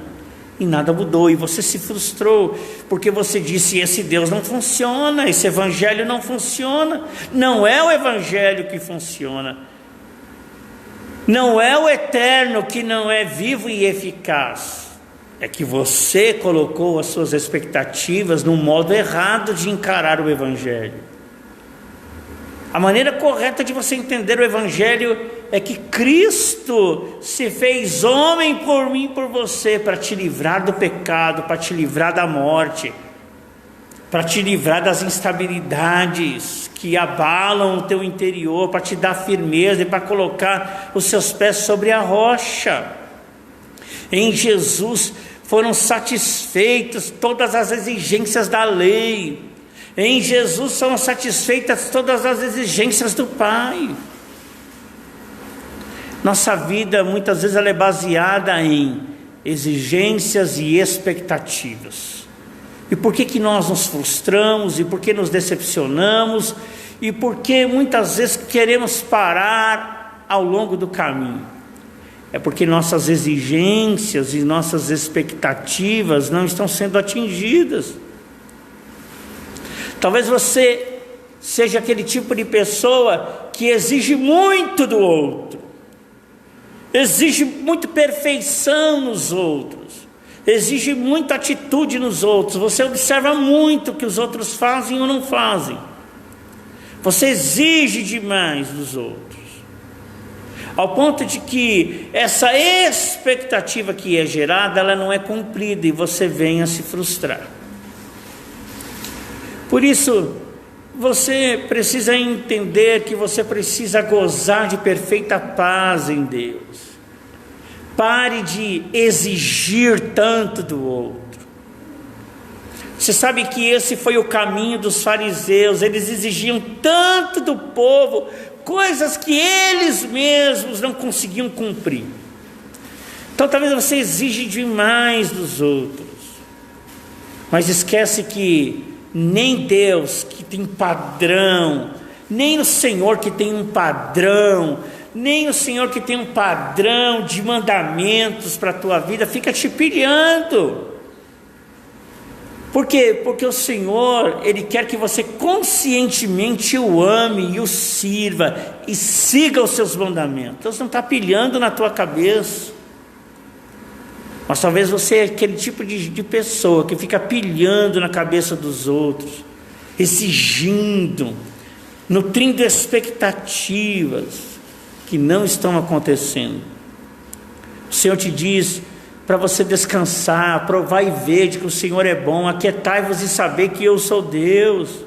e nada mudou, e você se frustrou, porque você disse: esse Deus não funciona, esse Evangelho não funciona. Não é o Evangelho que funciona, não é o eterno que não é vivo e eficaz. É que você colocou as suas expectativas no modo errado de encarar o Evangelho. A maneira correta de você entender o Evangelho é que Cristo se fez homem por mim e por você, para te livrar do pecado, para te livrar da morte, para te livrar das instabilidades que abalam o teu interior, para te dar firmeza e para colocar os seus pés sobre a rocha. Em Jesus foram satisfeitas todas as exigências da lei. Em Jesus são satisfeitas todas as exigências do Pai. Nossa vida muitas vezes ela é baseada em exigências e expectativas. E por que nós nos frustramos? E por que nos decepcionamos? E por que muitas vezes queremos parar ao longo do caminho? É porque nossas exigências e nossas expectativas não estão sendo atingidas. Talvez você seja aquele tipo de pessoa que exige muito do outro, exige muito perfeição nos outros, exige muita atitude nos outros. Você observa muito o que os outros fazem ou não fazem. Você exige demais dos outros, ao ponto de que essa expectativa que é gerada, ela não é cumprida, e você vem a se frustrar. Por isso, você precisa entender que você precisa gozar de perfeita paz em Deus. Pare de exigir tanto do outro. Você sabe que esse foi o caminho dos fariseus. Eles exigiam tanto do povo, coisas que eles mesmos não conseguiam cumprir. Então talvez você exija demais dos outros, mas esquece que nem Deus, que tem padrão, nem o Senhor, que tem um padrão, nem o Senhor, que tem um padrão de mandamentos para a tua vida, fica te pilhando. Por quê? Porque o Senhor, Ele quer que você conscientemente o ame e o sirva e siga os seus mandamentos. Deus não está pilhando na tua cabeça. Mas talvez você é aquele tipo de pessoa que fica pilhando na cabeça dos outros, exigindo, nutrindo expectativas que não estão acontecendo. O Senhor te diz para você descansar, provar e ver de que o Senhor é bom, aquietai-vos e saber que eu sou Deus.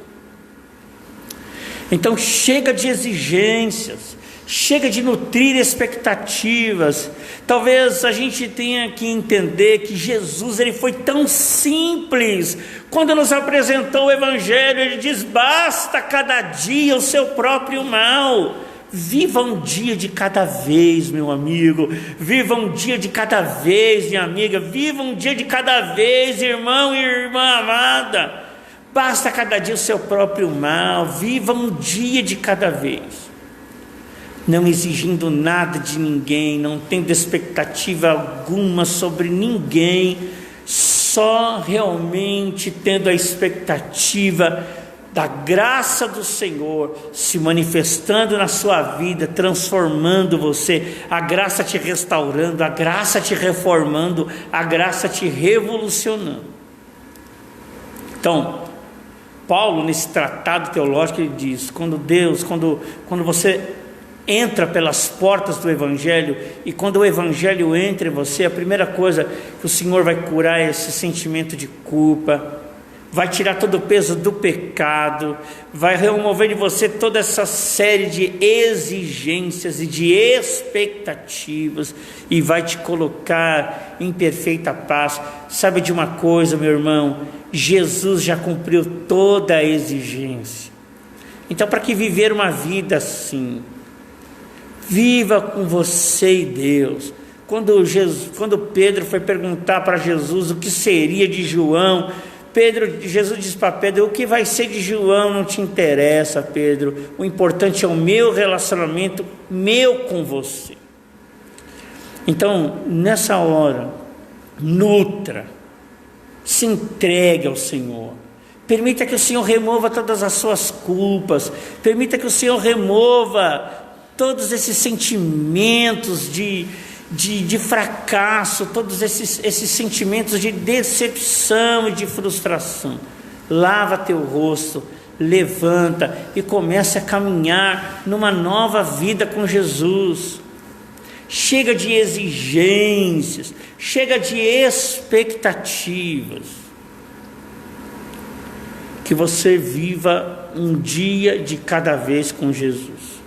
Então chega de exigências, chega de nutrir expectativas. Talvez a gente tenha que entender que Jesus, Ele foi tão simples. Quando nos apresentou o Evangelho, Ele diz: basta cada dia o seu próprio mal. Viva um dia de cada vez, meu amigo. Viva um dia de cada vez, minha amiga. Viva um dia de cada vez, irmão e irmã amada. Basta cada dia o seu próprio mal. Viva um dia de cada vez, não exigindo nada de ninguém, não tendo expectativa alguma sobre ninguém, só realmente tendo a expectativa da graça do Senhor se manifestando na sua vida, transformando você, a graça te restaurando, a graça te reformando, a graça te revolucionando. Então, Paulo, nesse tratado teológico, ele diz: quando você entra pelas portas do Evangelho, e quando o Evangelho entra em você, a primeira coisa que o Senhor vai curar é esse sentimento de culpa, vai tirar todo o peso do pecado, vai remover de você toda essa série de exigências e de expectativas, e vai te colocar em perfeita paz. Sabe de uma coisa, meu irmão? Jesus já cumpriu toda a exigência. Então, para que viver uma vida assim? Viva com você e Deus. Quando Pedro foi perguntar para Jesus o que seria de João, Jesus disse para Pedro: o que vai ser de João não te interessa, Pedro. O importante é o meu relacionamento, meu com você. Então, nessa hora, nutra, se entregue ao Senhor. Permita que o Senhor remova todas as suas culpas. Permita que o Senhor remova todos esses sentimentos de fracasso, todos esses sentimentos de decepção e de frustração. Lava teu rosto, levanta e comece a caminhar numa nova vida com Jesus. Chega de exigências, chega de expectativas. Que você viva um dia de cada vez com Jesus.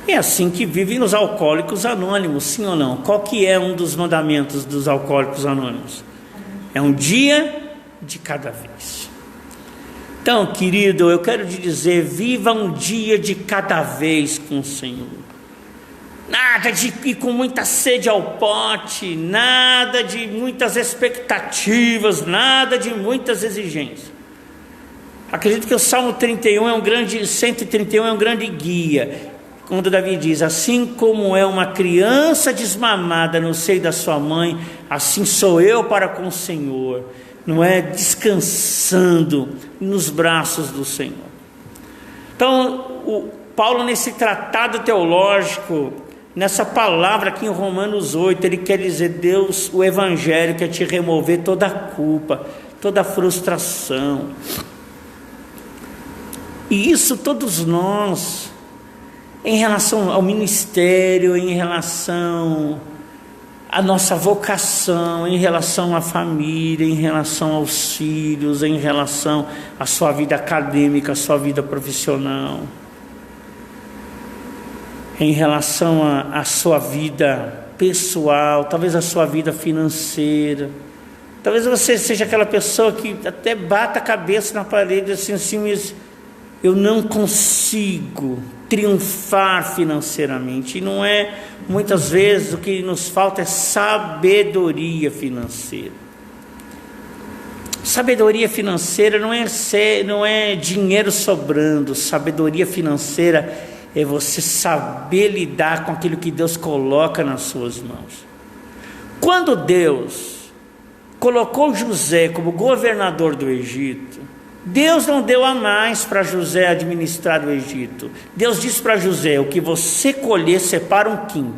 É assim que vivem os alcoólicos anônimos, sim ou não? Qual que é um dos mandamentos dos alcoólicos anônimos? É um dia de cada vez. Então, querido, eu quero te dizer: viva um dia de cada vez com o Senhor. Nada de ir com muita sede ao pote, nada de muitas expectativas, nada de muitas exigências. Acredito que o Salmo 131 é um grande guia. Quando Davi diz: assim como é uma criança desmamada no seio da sua mãe, assim sou eu para com o Senhor. Não é? Descansando nos braços do Senhor. Então, Paulo, nesse tratado teológico, nessa palavra aqui em Romanos 8, ele quer dizer: Deus, o Evangelho quer te remover toda a culpa, toda a frustração. E isso todos nós, em relação ao ministério, em relação à nossa vocação, em relação à família, em relação aos filhos, em relação à sua vida acadêmica, à sua vida profissional, em relação à sua vida pessoal, talvez a sua vida financeira. Talvez você seja aquela pessoa que até bata a cabeça na parede assim, mas eu não consigo triunfar financeiramente. E não é, muitas vezes o que nos falta é sabedoria financeira. Sabedoria financeira não é dinheiro sobrando. Sabedoria financeira é você saber lidar com aquilo que Deus coloca nas suas mãos. Quando Deus colocou José como governador do Egito, Deus não deu a mais para José administrar o Egito. Deus disse para José: o que você colher, separa 1/5.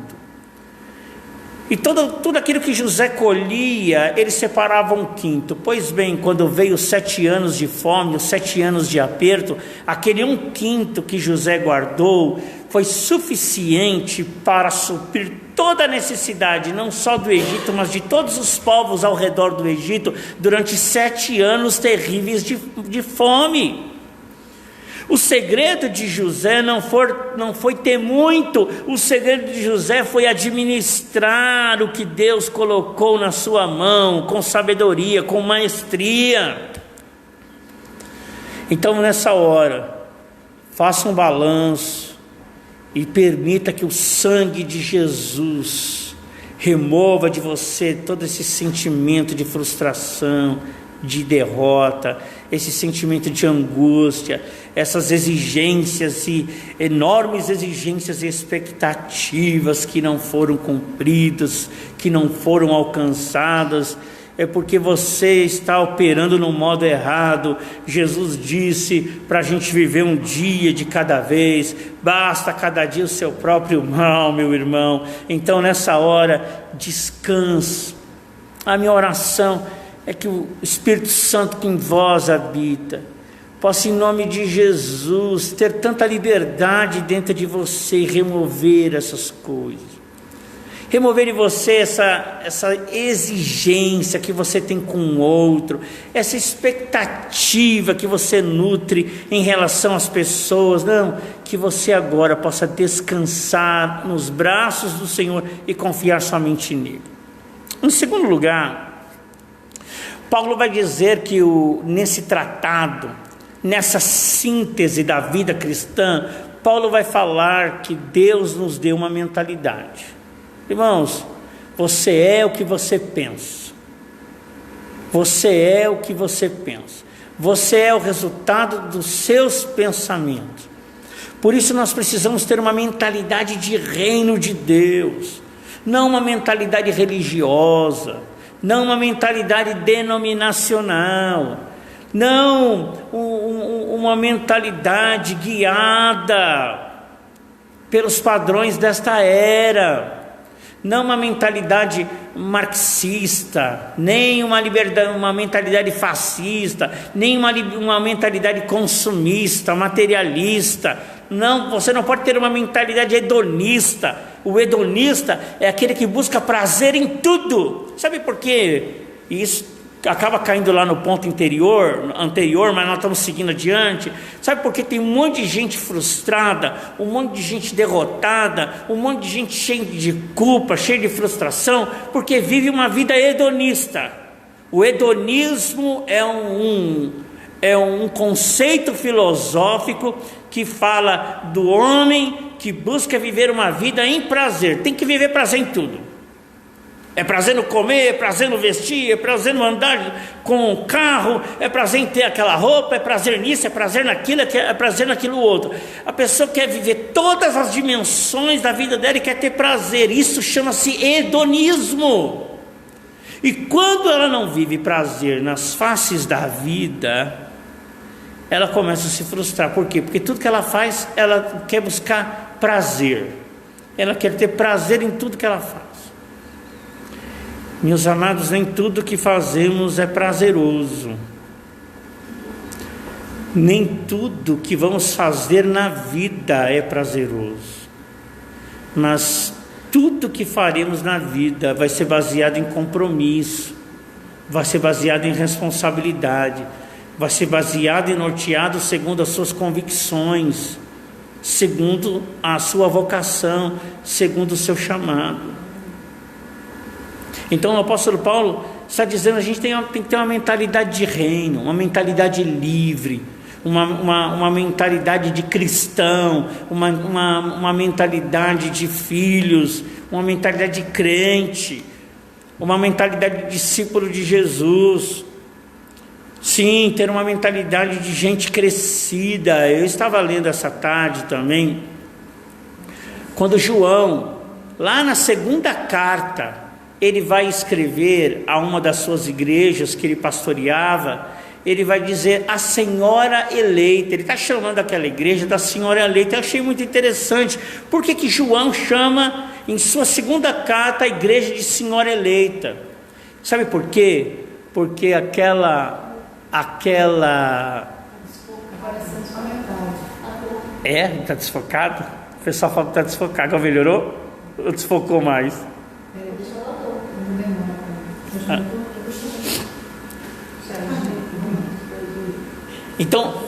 E tudo aquilo que José colhia, ele separava 1/5. Pois bem, quando veio os 7 anos de fome, os 7 anos de aperto, aquele 1/5 que José guardou foi suficiente para suprir toda a necessidade, não só do Egito, mas de todos os povos ao redor do Egito, durante 7 anos terríveis de fome. O segredo de José não foi ter muito, o segredo de José foi administrar o que Deus colocou na sua mão, com sabedoria, com maestria. Então, nessa hora, faça um balanço e permita que o sangue de Jesus remova de você todo esse sentimento de frustração, de derrota, esse sentimento de angústia, essas exigências e enormes exigências e expectativas que não foram cumpridas, que não foram alcançadas. É porque você está operando no modo errado. Jesus disse para a gente viver um dia de cada vez, basta cada dia o seu próprio mal, meu irmão. Então nessa hora, descanse. A minha oração é que o Espírito Santo que em vós habita, possa em nome de Jesus ter tanta liberdade dentro de você e remover essas coisas. Remover em você essa exigência que você tem com o outro, essa expectativa que você nutre em relação às pessoas. Não, que você agora possa descansar nos braços do Senhor e confiar somente nele. Em segundo lugar, Paulo vai dizer que nesse tratado, nessa síntese da vida cristã, Paulo vai falar que Deus nos deu uma mentalidade. Irmãos, você é o que você pensa. Você é o que você pensa. Você é o resultado dos seus pensamentos. Por isso nós precisamos ter uma mentalidade de reino de Deus, não uma mentalidade religiosa, não uma mentalidade denominacional, não uma mentalidade guiada pelos padrões desta era, não uma mentalidade marxista, nem uma mentalidade fascista, nem uma mentalidade consumista, materialista. Não, você não pode ter uma mentalidade hedonista. O hedonista é aquele que busca prazer em tudo. Sabe por quê? Isso acaba caindo lá no ponto anterior, mas nós estamos seguindo adiante. Sabe por que tem um monte de gente frustrada, um monte de gente derrotada, um monte de gente cheia de culpa, cheia de frustração? Porque vive uma vida hedonista. O hedonismo é um conceito filosófico que fala do homem que busca viver uma vida em prazer. Tem que viver prazer em tudo. É prazer no comer, é prazer no vestir, é prazer no andar com o carro, é prazer em ter aquela roupa, é prazer nisso, é prazer naquilo, é prazer naquilo outro. A pessoa quer viver todas as dimensões da vida dela e quer ter prazer. Isso chama-se hedonismo. E quando ela não vive prazer nas faces da vida, ela começa a se frustrar. Por quê? Porque tudo que ela faz, ela quer buscar prazer. Ela quer ter prazer em tudo que ela faz. Meus amados, nem tudo que fazemos é prazeroso. Nem tudo que vamos fazer na vida é prazeroso. Mas tudo que faremos na vida vai ser baseado em compromisso, vai ser baseado em responsabilidade, vai ser baseado e norteado segundo as suas convicções, segundo a sua vocação, segundo o seu chamado. Então o apóstolo Paulo está dizendo: a gente tem que ter uma mentalidade de reino, uma mentalidade livre, uma mentalidade de cristão, uma mentalidade de filhos, uma mentalidade de crente, uma mentalidade de discípulo de Jesus. Sim, ter uma mentalidade de gente crescida. Eu estava lendo essa tarde também, quando João, lá na segunda carta, ele vai escrever a uma das suas igrejas que ele pastoreava, ele vai dizer a senhora eleita. Ele está chamando aquela igreja da senhora eleita. Eu achei muito interessante. Por que João chama em sua segunda carta a igreja de senhora eleita? Sabe por quê? Porque aquela está desfocado? O pessoal fala que está desfocado. Melhorou? Ou desfocou mais? Então,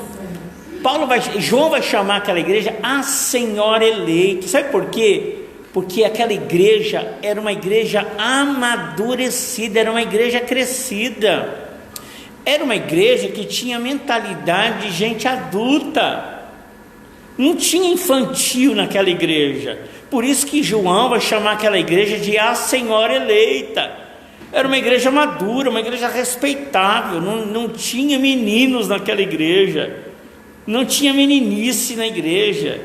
João vai chamar aquela igreja a senhora eleita. Sabe por quê? Porque aquela igreja era uma igreja amadurecida, era uma igreja crescida, era uma igreja que tinha mentalidade de gente adulta. Não tinha infantil naquela igreja. Por isso que João vai chamar aquela igreja de a Senhora eleita. Era uma igreja madura, uma igreja respeitável. Não tinha meninos naquela igreja. Não tinha meninice na igreja.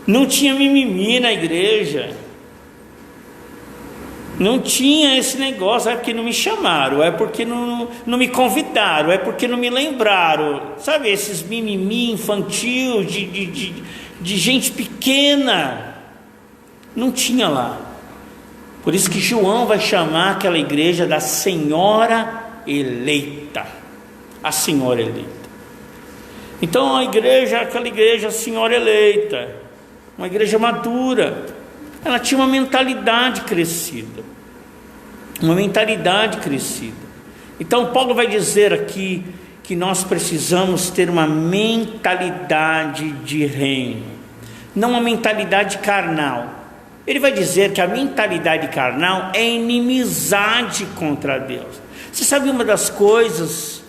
Não tinha mimimi na igreja. Não tinha esse negócio, é porque não me chamaram, é porque não me convidaram, é porque não me lembraram. Sabe, esses mimimi infantil, de gente pequena. Não tinha lá. Por isso que João vai chamar aquela igreja da Senhora eleita. A Senhora eleita. Então aquela igreja, a Senhora eleita, uma igreja madura, ela tinha uma mentalidade crescida. Então Paulo vai dizer aqui que nós precisamos ter uma mentalidade de reino, não uma mentalidade carnal. Ele vai dizer que a mentalidade carnal é inimizade contra Deus. Você sabe uma das coisas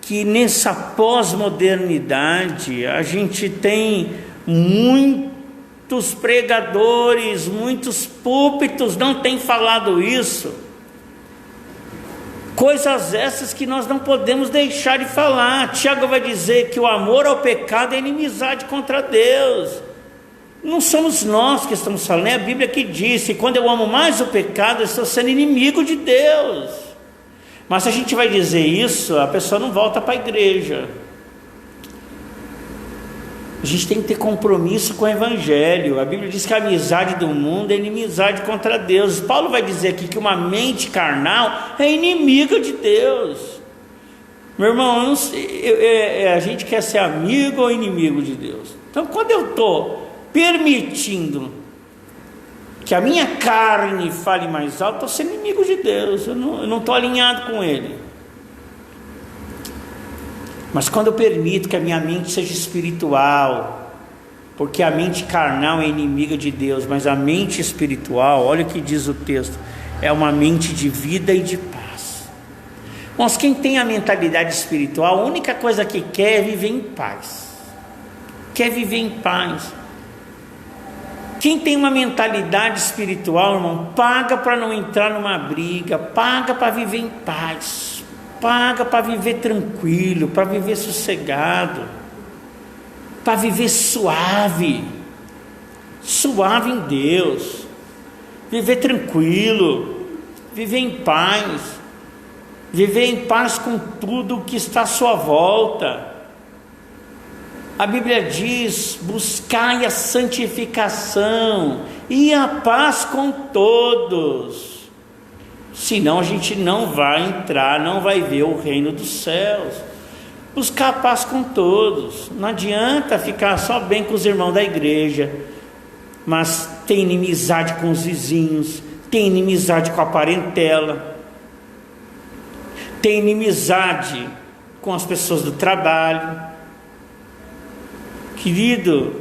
que nessa pós-modernidade a gente tem muitos pregadores, muitos púlpitos não têm falado isso. Coisas essas que nós não podemos deixar de falar. Tiago vai dizer que o amor ao pecado é inimizade contra Deus. Não somos nós que estamos falando, é a Bíblia que diz que quando eu amo mais o pecado, eu estou sendo inimigo de Deus. Mas se a gente vai dizer isso, a pessoa não volta para a igreja. A gente tem que ter compromisso com o Evangelho. A Bíblia diz que a amizade do mundo é inimizade contra Deus. Paulo vai dizer aqui que uma mente carnal é inimiga de Deus. Meu irmão, eu não sei, a gente quer ser amigo ou inimigo de Deus? Então, quando eu estou permitindo que a minha carne fale mais alto, estou sendo inimigo de Deus. Eu não estou alinhado com Ele. Mas quando eu permito que a minha mente seja espiritual, porque a mente carnal é inimiga de Deus, mas a mente espiritual, olha o que diz o texto, é uma mente de vida e de paz. Mas quem tem a mentalidade espiritual, a única coisa que quer é viver em paz. Quer viver em paz. Quem tem uma mentalidade espiritual, irmão, paga para não entrar numa briga, paga para viver em paz, paga para viver tranquilo, para viver sossegado, para viver suave em Deus, viver tranquilo, viver em paz com tudo que está à sua volta. A Bíblia diz: buscai a santificação e a paz com todos, senão a gente não vai entrar, não vai ver o reino dos céus. Buscar a paz com todos, não adianta ficar só bem com os irmãos da igreja, mas tem inimizade com os vizinhos, tem inimizade com a parentela, tem inimizade com as pessoas do trabalho. Querido,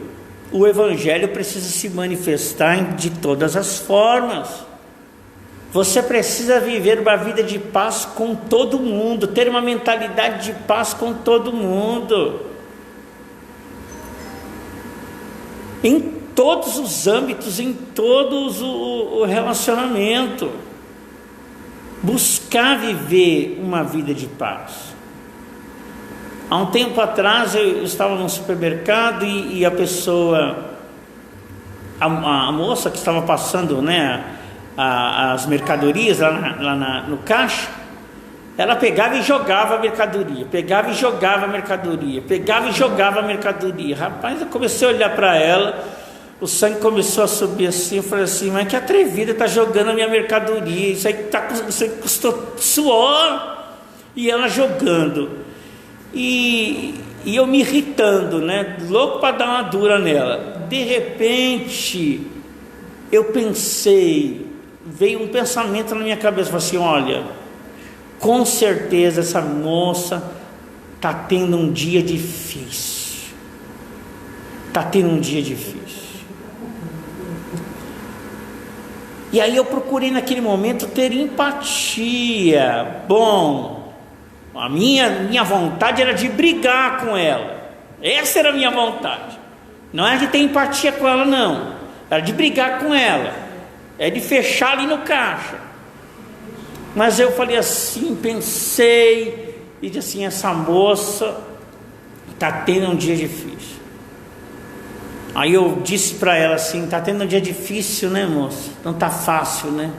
o Evangelho precisa se manifestar de todas as formas. Você precisa viver uma vida de paz com todo mundo, ter uma mentalidade de paz com todo mundo, em todos os âmbitos, em todos o relacionamento. Buscar viver uma vida de paz. Há um tempo atrás eu estava num supermercado e a pessoa, a moça que estava passando, né, as mercadorias lá no caixa, ela pegava e jogava a mercadoria, pegava e jogava a mercadoria. Rapaz, eu comecei a olhar para ela, o sangue começou a subir assim. Eu falei assim: mas que atrevida, está jogando a minha mercadoria, isso aí custou suor. E ela jogando. E eu me irritando, né? Louco para dar uma dura nela. De repente, eu pensei, veio um pensamento na minha cabeça, falei assim: olha, com certeza essa moça está tendo um dia difícil. E aí eu procurei naquele momento ter empatia. Bom, A minha vontade era de brigar com ela. Essa era a minha vontade. Não é de ter empatia com ela, não. Era de brigar com ela. É de fechar ali no caixa. Mas eu falei assim, pensei, e disse assim, essa moça está tendo um dia difícil. Aí eu disse para ela assim, está tendo um dia difícil, né, moça? Não está fácil, né?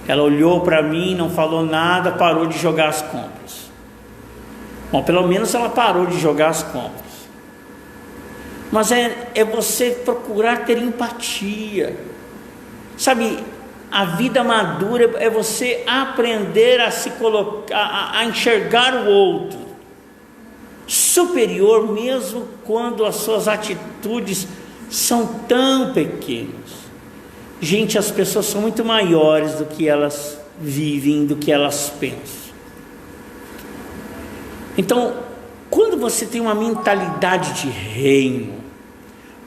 Ela olhou para mim, não falou nada, parou de jogar as compras. Bom, pelo menos ela parou de jogar as compras. Mas é você procurar ter empatia. Sabe, a vida madura é você aprender a se colocar, a enxergar o outro superior, mesmo quando as suas atitudes são tão pequenas. Gente, as pessoas são muito maiores do que elas vivem, do que elas pensam. Então, quando você tem uma mentalidade de reino,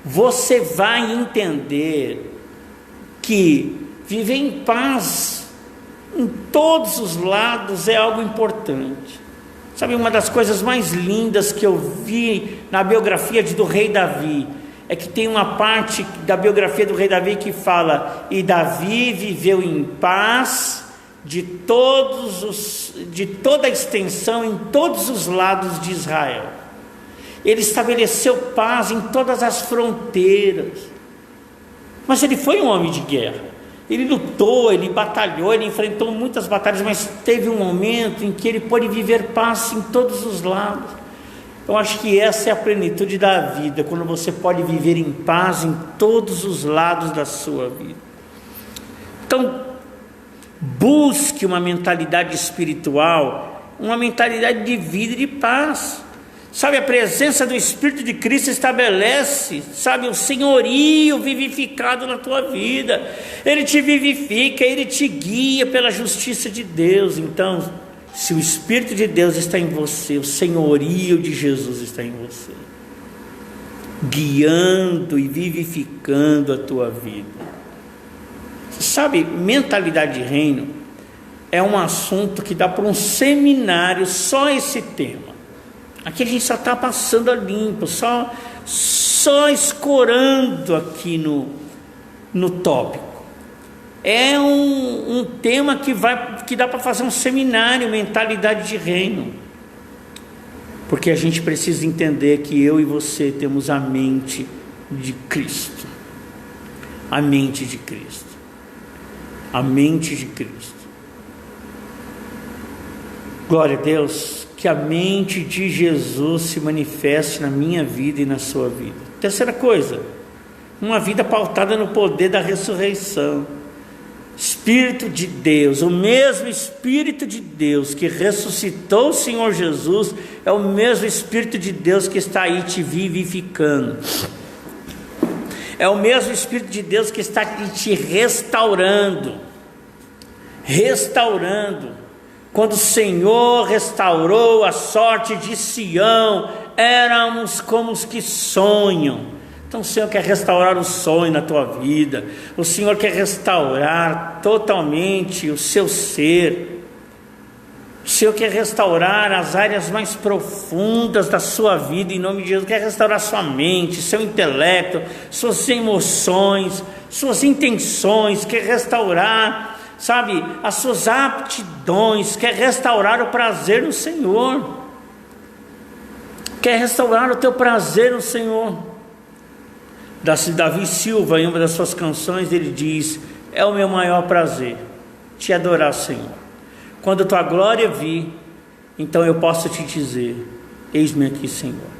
você vai entender que viver em paz em todos os lados é algo importante. Sabe, uma das coisas mais lindas que eu vi na biografia do rei Davi, é que tem uma parte da biografia do rei Davi que fala: e Davi viveu em paz de toda a extensão, em todos os lados de Israel. Ele estabeleceu paz em todas as fronteiras. Mas ele foi um homem de guerra. Ele lutou, ele batalhou, ele enfrentou muitas batalhas, mas teve um momento em que ele pôde viver paz em todos os lados. Eu acho que essa é a plenitude da vida, quando você pode viver em paz em todos os lados da sua vida. Então, busque uma mentalidade espiritual, uma mentalidade de vida e de paz. Sabe, a presença do Espírito de Cristo estabelece, sabe, o senhorio vivificado na tua vida. Ele te vivifica, ele te guia pela justiça de Deus. Então, se o Espírito de Deus está em você, o senhorio de Jesus está em você, guiando e vivificando a tua vida. Sabe, mentalidade de reino é um assunto que dá para um seminário, só esse tema. Aqui a gente só está passando a limpo, só escorando aqui no tópico. É um tema que dá para fazer um seminário, mentalidade de reino. Porque a gente precisa entender que eu e você temos a mente de Cristo. A mente de Cristo. A mente de Cristo. Glória a Deus, que a mente de Jesus se manifeste na minha vida e na sua vida. Terceira coisa, uma vida pautada no poder da ressurreição. Espírito de Deus, o mesmo Espírito de Deus que ressuscitou o Senhor Jesus, é o mesmo Espírito de Deus que está aí te vivificando. É o mesmo Espírito de Deus que está aqui te restaurando. Quando o Senhor restaurou a sorte de Sião, éramos como os que sonham. Então o Senhor quer restaurar o sonho na tua vida. O Senhor quer restaurar totalmente o seu ser. O Senhor quer restaurar as áreas mais profundas da sua vida, em nome de Jesus. Quer restaurar sua mente, seu intelecto, suas emoções, suas intenções. Quer restaurar, sabe, as suas aptidões. Quer restaurar o prazer no Senhor. Quer restaurar o teu prazer no Senhor. Davi Silva, em uma das suas canções, ele diz: é o meu maior prazer te adorar, Senhor. Quando tua glória vir, então eu posso te dizer: eis-me aqui, Senhor.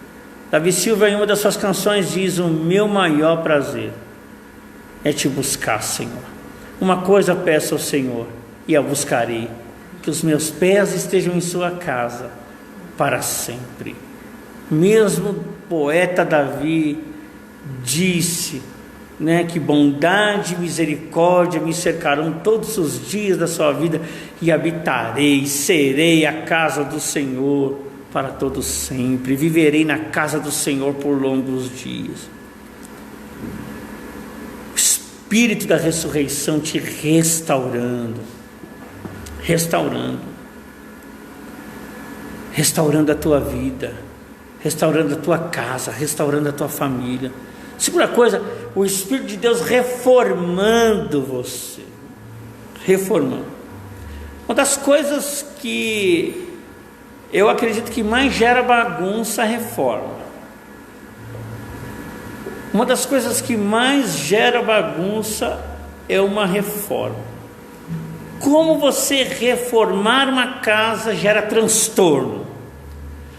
Davi Silva, em uma das suas canções, diz: o meu maior prazer é te buscar, Senhor. Uma coisa peço ao Senhor, e a buscarei, que os meus pés estejam em sua casa para sempre. Mesmo o poeta Davi disse, que bondade e misericórdia me cercarão todos os dias da sua vida, e habitarei, serei a casa do Senhor para todos sempre, viverei na casa do Senhor por longos dias. O Espírito da ressurreição te restaurando. restaurando a tua vida, restaurando a tua casa, restaurando a tua família. Segunda coisa, o Espírito de Deus reformando você, reformando. Uma das coisas que eu acredito que mais gera bagunça é a reforma. Uma das coisas que mais gera bagunça é uma reforma. Como você reformar uma casa gera transtorno.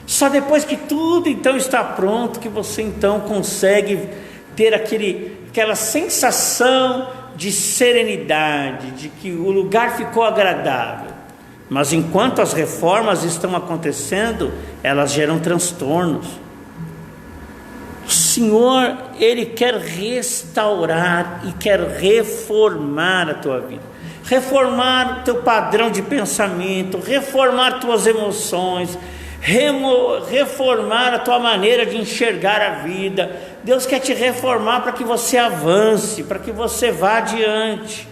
Só depois que tudo então está pronto que você então consegue ter aquela sensação de serenidade, de que o lugar ficou agradável. Mas enquanto as reformas estão acontecendo, elas geram transtornos. O Senhor, Ele quer restaurar e quer reformar a tua vida, reformar o teu padrão de pensamento, reformar tuas emoções, reformar a tua maneira de enxergar a vida. Deus quer te reformar para que você avance, para que você vá adiante.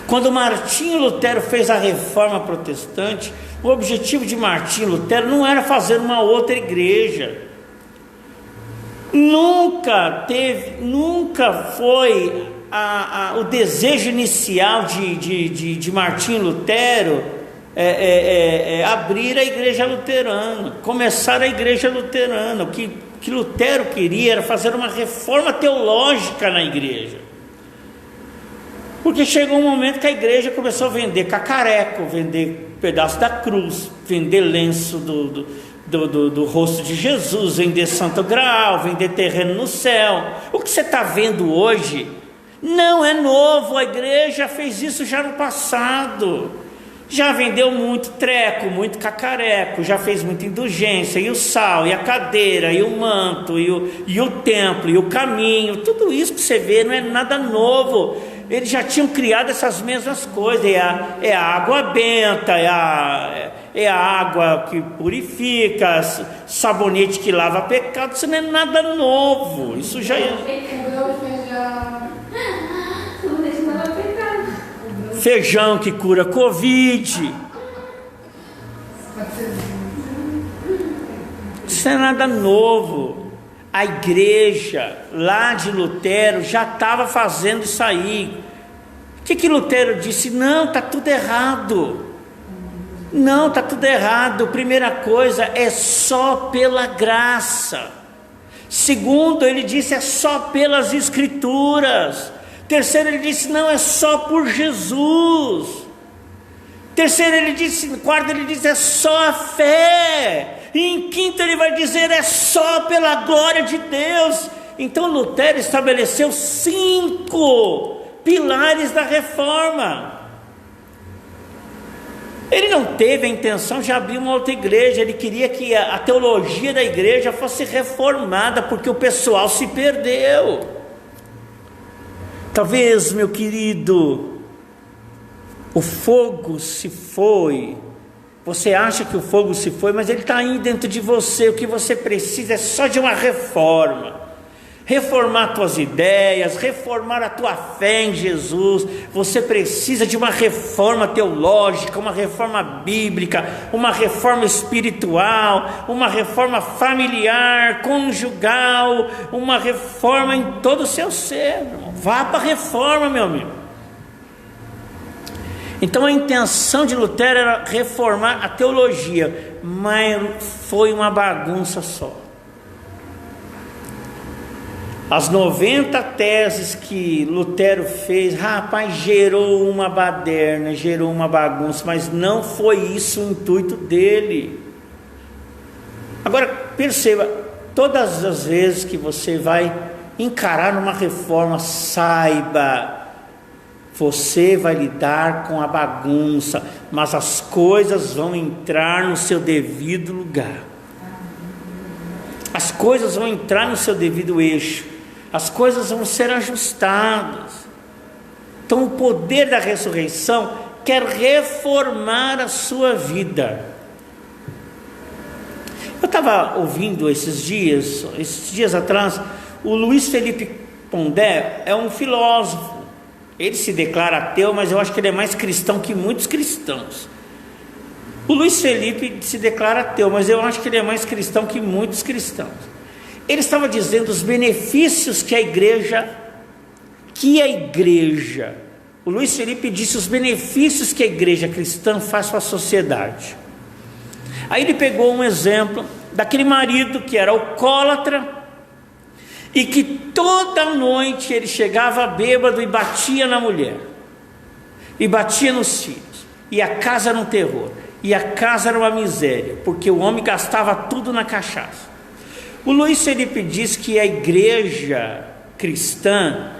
Quando Martinho Lutero fez a reforma protestante, o objetivo de Martinho Lutero não era fazer uma outra igreja. Nunca foi o desejo inicial de Martinho Lutero abrir a igreja luterana, começar a igreja luterana. O que Lutero queria era fazer uma reforma teológica na igreja. Porque chegou um momento que a igreja começou a vender cacareco, vender pedaço da cruz, vender lenço do rosto de Jesus, vender Santo Graal, vender terreno no céu. O que você está vendo hoje não é novo, a igreja fez isso já no passado. Já vendeu muito treco, muito cacareco, já fez muita indulgência, e o sal, e a cadeira, e o manto, e o templo, e o caminho. Tudo isso que você vê não é nada novo. Eles já tinham criado essas mesmas coisas. É a água benta, é a água que purifica, sabonete que lava pecado. Isso não é nada novo. Isso já é. Feijão que cura Covid. Isso não é nada novo. A igreja lá de Lutero já estava fazendo isso aí. O que Lutero disse? Não, está tudo errado. Não, está tudo errado. Primeira coisa, é só pela graça. Segundo, ele disse, é só pelas escrituras. Terceiro, ele disse, não, é só por Jesus. Terceiro, ele disse, quarto, ele diz, é só a fé. E em quinto ele vai dizer, é só pela glória de Deus. Então Lutero estabeleceu 5 pilares da reforma. Ele não teve a intenção de abrir uma outra igreja. Ele queria que a teologia da igreja fosse reformada, porque o pessoal se perdeu. Talvez, meu querido, o fogo se foi. Você acha que o fogo se foi, mas ele está aí dentro de você. O que você precisa é só de uma reforma. Reformar tuas ideias, reformar a tua fé em Jesus. Você precisa de uma reforma teológica, uma reforma bíblica, uma reforma espiritual, uma reforma familiar, conjugal, uma reforma em todo o seu ser. Vá para a reforma, meu amigo. Então a intenção de Lutero era reformar a teologia, mas foi uma bagunça só. As 90 teses que Lutero fez, rapaz, gerou uma baderna, gerou uma bagunça, mas não foi isso o intuito dele. Agora perceba, todas as vezes que você vai encarar uma reforma, saiba, você vai lidar com a bagunça, mas as coisas vão entrar no seu devido lugar. As coisas vão entrar no seu devido eixo. As coisas vão ser ajustadas. Então o poder da ressurreição quer reformar a sua vida. Eu estava ouvindo esses dias atrás, o Luiz Felipe Pondé é um filósofo. Ele se declara ateu, mas eu acho que ele é mais cristão que muitos cristãos. O Luiz Felipe se declara ateu, mas eu acho que ele é mais cristão que muitos cristãos. Ele estava dizendo os benefícios que a igreja, o Luiz Felipe disse os benefícios que a igreja cristã faz para a sociedade. Aí ele pegou um exemplo daquele marido que era alcoólatra e que toda noite ele chegava bêbado e batia na mulher, e batia nos filhos, e a casa era um terror, e a casa era uma miséria, porque o homem gastava tudo na cachaça. O Luiz Felipe diz que a igreja cristã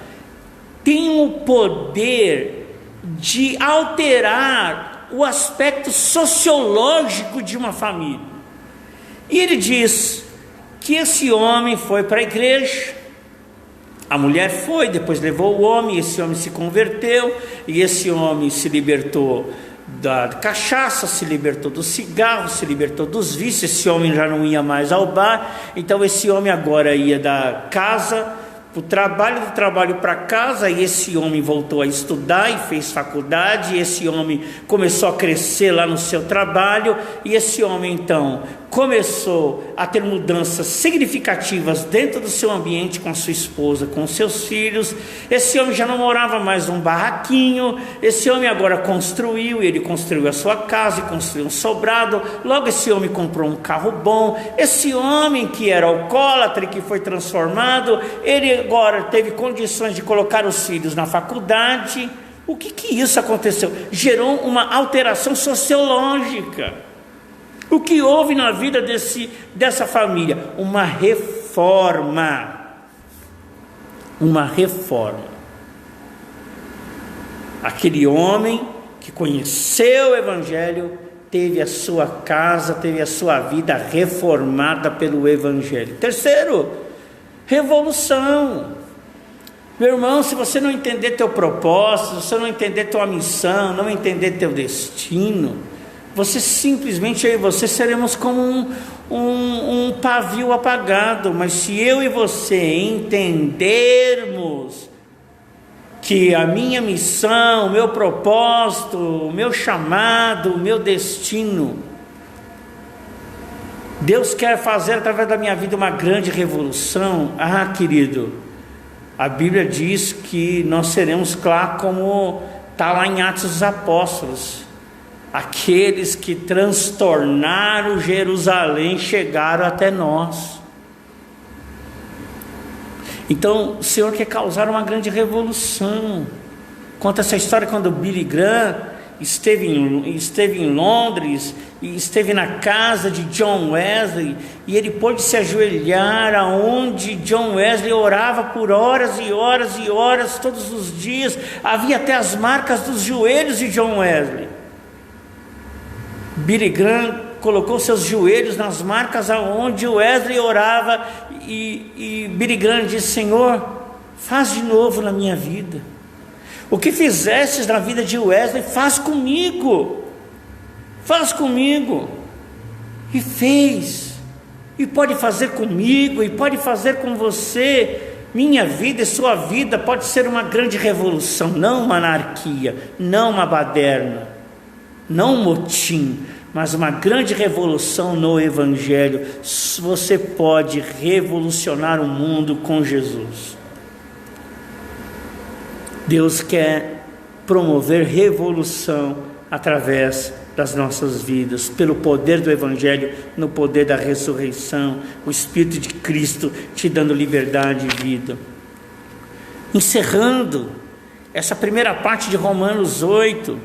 tem o poder de alterar o aspecto sociológico de uma família. E ele diz que esse homem foi para a igreja, a mulher foi, depois levou o homem, esse homem se converteu, e esse homem se libertou da cachaça, se libertou do cigarro, se libertou dos vícios. Esse homem já não ia mais ao bar, então esse homem agora ia da casa para o trabalho, do trabalho para casa, e esse homem voltou a estudar e fez faculdade, e esse homem começou a crescer lá no seu trabalho, e esse homem então começou a ter mudanças significativas dentro do seu ambiente, com a sua esposa, com os seus filhos. Esse homem já não morava mais num barraquinho, esse homem agora ele construiu a sua casa e construiu um sobrado. Logo esse homem comprou um carro bom. Esse homem que era alcoólatra e que foi transformado, ele agora teve condições de colocar os filhos na faculdade. O que isso aconteceu? Gerou uma alteração sociológica. O que houve na vida dessa família? Uma reforma. Aquele homem que conheceu o Evangelho teve a sua casa, teve a sua vida reformada pelo Evangelho. Terceiro, revolução. Meu irmão, se você não entender teu propósito, se você não entender tua missão, não entender teu destino, você simplesmente, eu e você seremos como um pavio apagado. Mas se eu e você entendermos que a minha missão, o meu propósito, o meu chamado, o meu destino, Deus quer fazer através da minha vida uma grande revolução. Querido, a Bíblia diz que nós seremos claro, como está lá em Atos dos Apóstolos. Aqueles que transtornaram Jerusalém chegaram até nós. Então o Senhor quer causar uma grande revolução. Conta essa história quando Billy Graham esteve em Londres e esteve na casa de John Wesley, e ele pôde se ajoelhar aonde John Wesley orava por horas e horas e horas todos os dias. Havia até as marcas dos joelhos de John Wesley. Billy Graham colocou seus joelhos nas marcas aonde Wesley orava, e Billy Graham disse: Senhor, faz de novo na minha vida. O que fizestes na vida de Wesley, faz comigo. E fez, e pode fazer comigo, e pode fazer com você. Minha vida e sua vida pode ser uma grande revolução, não uma anarquia, não uma baderna, não um motim, mas uma grande revolução no Evangelho. Você pode revolucionar o mundo com Jesus. Deus quer promover revolução através das nossas vidas, pelo poder do Evangelho, no poder da ressurreição, o Espírito de Cristo te dando liberdade e vida. Encerrando essa primeira parte de Romanos 8,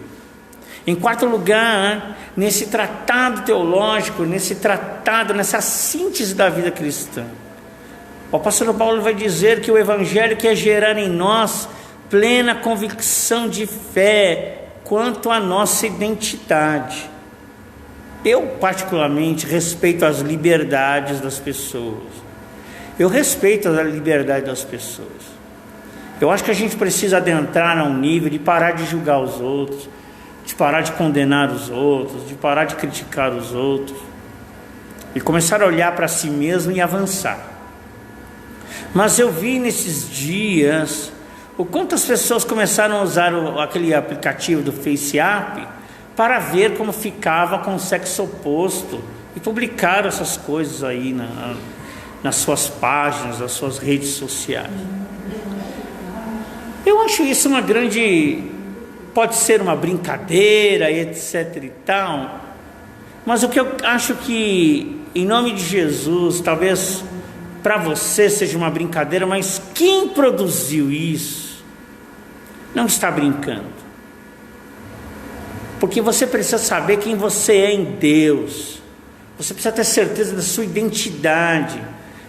em quarto lugar, nesse tratado teológico, nessa síntese da vida cristã, o apóstolo Paulo vai dizer que o Evangelho quer gerar em nós plena convicção de fé quanto à nossa identidade. Eu particularmente respeito as liberdades das pessoas. Eu respeito a liberdade das pessoas. Eu acho que a gente precisa adentrar a um nível de parar de julgar os outros, de parar de condenar os outros, de parar de criticar os outros, e começar a olhar para si mesmo e avançar. Mas eu vi nesses dias o quanto as pessoas começaram a usar aquele aplicativo do FaceApp para ver como ficava com o sexo oposto, e publicaram essas coisas aí nas suas páginas, nas suas redes sociais. Eu acho isso uma grande, pode ser uma brincadeira, etc e tal, mas o que eu acho que, em nome de Jesus, talvez para você seja uma brincadeira, mas quem produziu isso não está brincando, porque você precisa saber quem você é em Deus, você precisa ter certeza da sua identidade,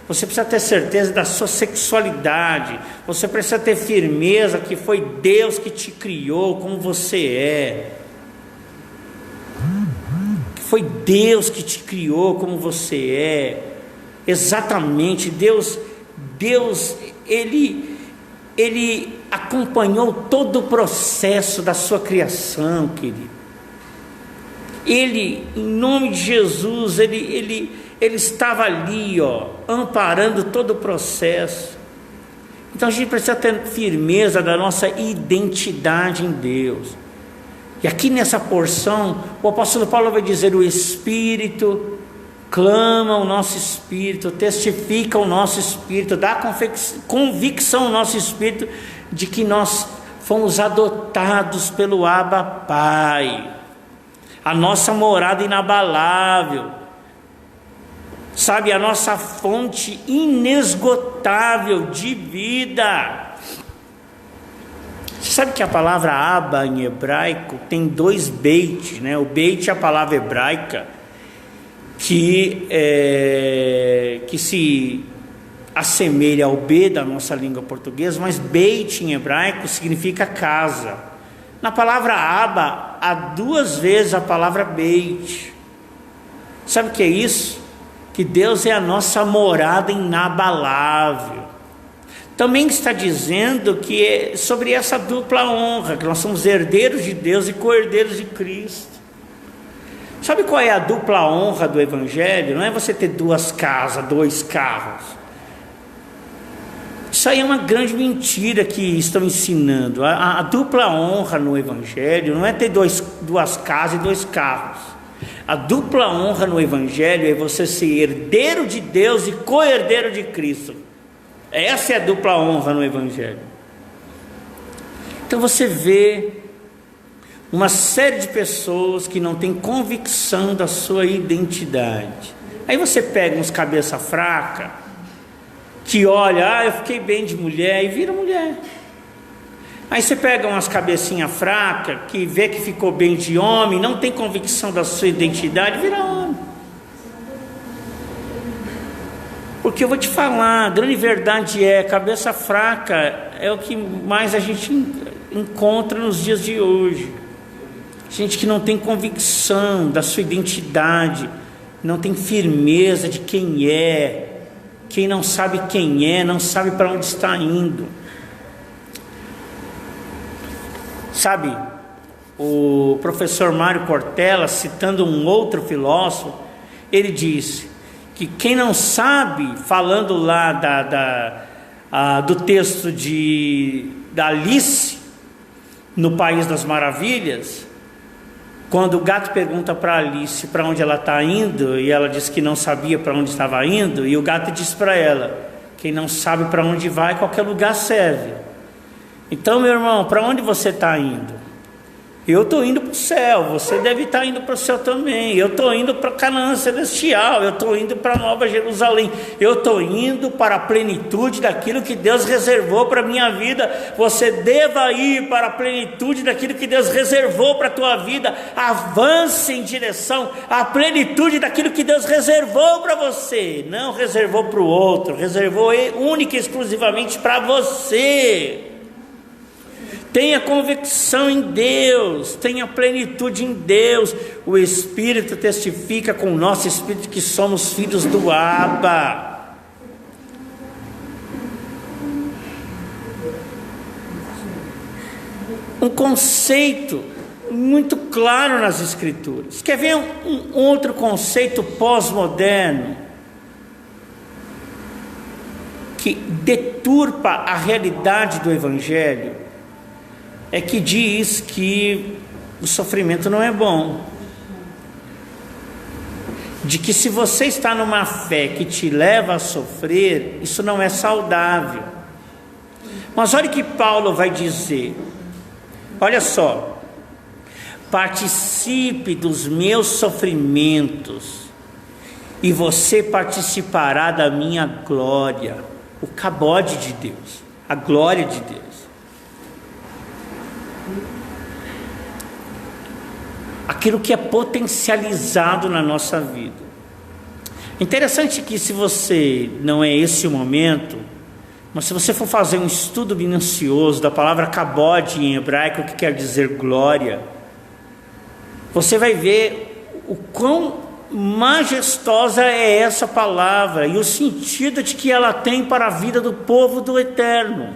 você precisa ter certeza da sua sexualidade, você precisa ter firmeza que foi Deus que te criou como você é, que foi Deus que te criou como você é, exatamente. Deus, Ele acompanhou todo o processo da sua criação, querido. Ele, em nome de Jesus, Ele estava ali, amparando todo o processo. Então a gente precisa ter firmeza da nossa identidade em Deus. E aqui nessa porção, o apóstolo Paulo vai dizer: o Espírito clama o nosso espírito, testifica o nosso espírito, dá convicção ao nosso espírito de que nós fomos adotados pelo Abba Pai, a nossa morada inabalável, sabe, a nossa fonte inesgotável de vida. Você sabe que a palavra Abba em hebraico tem dois beit, né? O beit é a palavra hebraica que se assemelha ao B da nossa língua portuguesa, mas beit em hebraico significa casa. Na palavra Abba há duas vezes a palavra beit. Sabe o que é isso? Que Deus é a nossa morada inabalável. Também está dizendo que é sobre essa dupla honra, que nós somos herdeiros de Deus e co-herdeiros de Cristo. Sabe qual é a dupla honra do Evangelho? Não é você ter duas casas, dois carros. Isso aí é uma grande mentira que estão ensinando. A dupla honra no Evangelho não é ter duas casas e dois carros. A dupla honra no Evangelho é você ser herdeiro de Deus e co-herdeiro de Cristo. Essa é a dupla honra no Evangelho. Então você vê uma série de pessoas que não tem convicção da sua identidade. Aí você pega uns cabeça fraca, que olha, eu fiquei bem de mulher, e vira mulher. Aí você pega umas cabecinha fraca, que vê que ficou bem de homem, não tem convicção da sua identidade, vira homem. Porque eu vou te falar, a grande verdade é, cabeça fraca é o que mais a gente encontra nos dias de hoje. Gente que não tem convicção da sua identidade, não tem firmeza de quem é. Quem não sabe quem é, não sabe para onde está indo. Sabe, o professor Mário Cortella, citando um outro filósofo, ele disse que quem não sabe, falando lá do texto da Alice no País das Maravilhas, quando o gato pergunta para Alice para onde ela está indo, e ela diz que não sabia para onde estava indo, e o gato diz para ela: quem não sabe para onde vai, qualquer lugar serve. Então, meu irmão, para onde você está indo? Eu estou indo para o céu, você deve estar indo para o céu também. Eu estou indo para Canaã Celestial, eu estou indo para Nova Jerusalém, eu estou indo para a plenitude daquilo que Deus reservou para a minha vida. Você deva ir para a plenitude daquilo que Deus reservou para a tua vida. Avance em direção à plenitude daquilo que Deus reservou para você. Não reservou para o outro, reservou única e exclusivamente para você. Tenha convicção em Deus, tenha plenitude em Deus. O Espírito testifica com o nosso Espírito que somos filhos do Abba. Um conceito muito claro nas Escrituras. Quer ver um outro conceito pós-moderno que deturpa a realidade do Evangelho? É que diz que o sofrimento não é bom. De que se você está numa fé que te leva a sofrer, isso não é saudável. Mas olha o que Paulo vai dizer. Olha só. Participe dos meus sofrimentos, e você participará da minha glória. O cabode de Deus, a glória de Deus. Aquilo que é potencializado na nossa vida. Interessante que, se você não é esse o momento, mas se você for fazer um estudo minucioso da palavra kabod em hebraico, que quer dizer glória, você vai ver o quão majestosa é essa palavra e o sentido de que ela tem para a vida do povo do Eterno.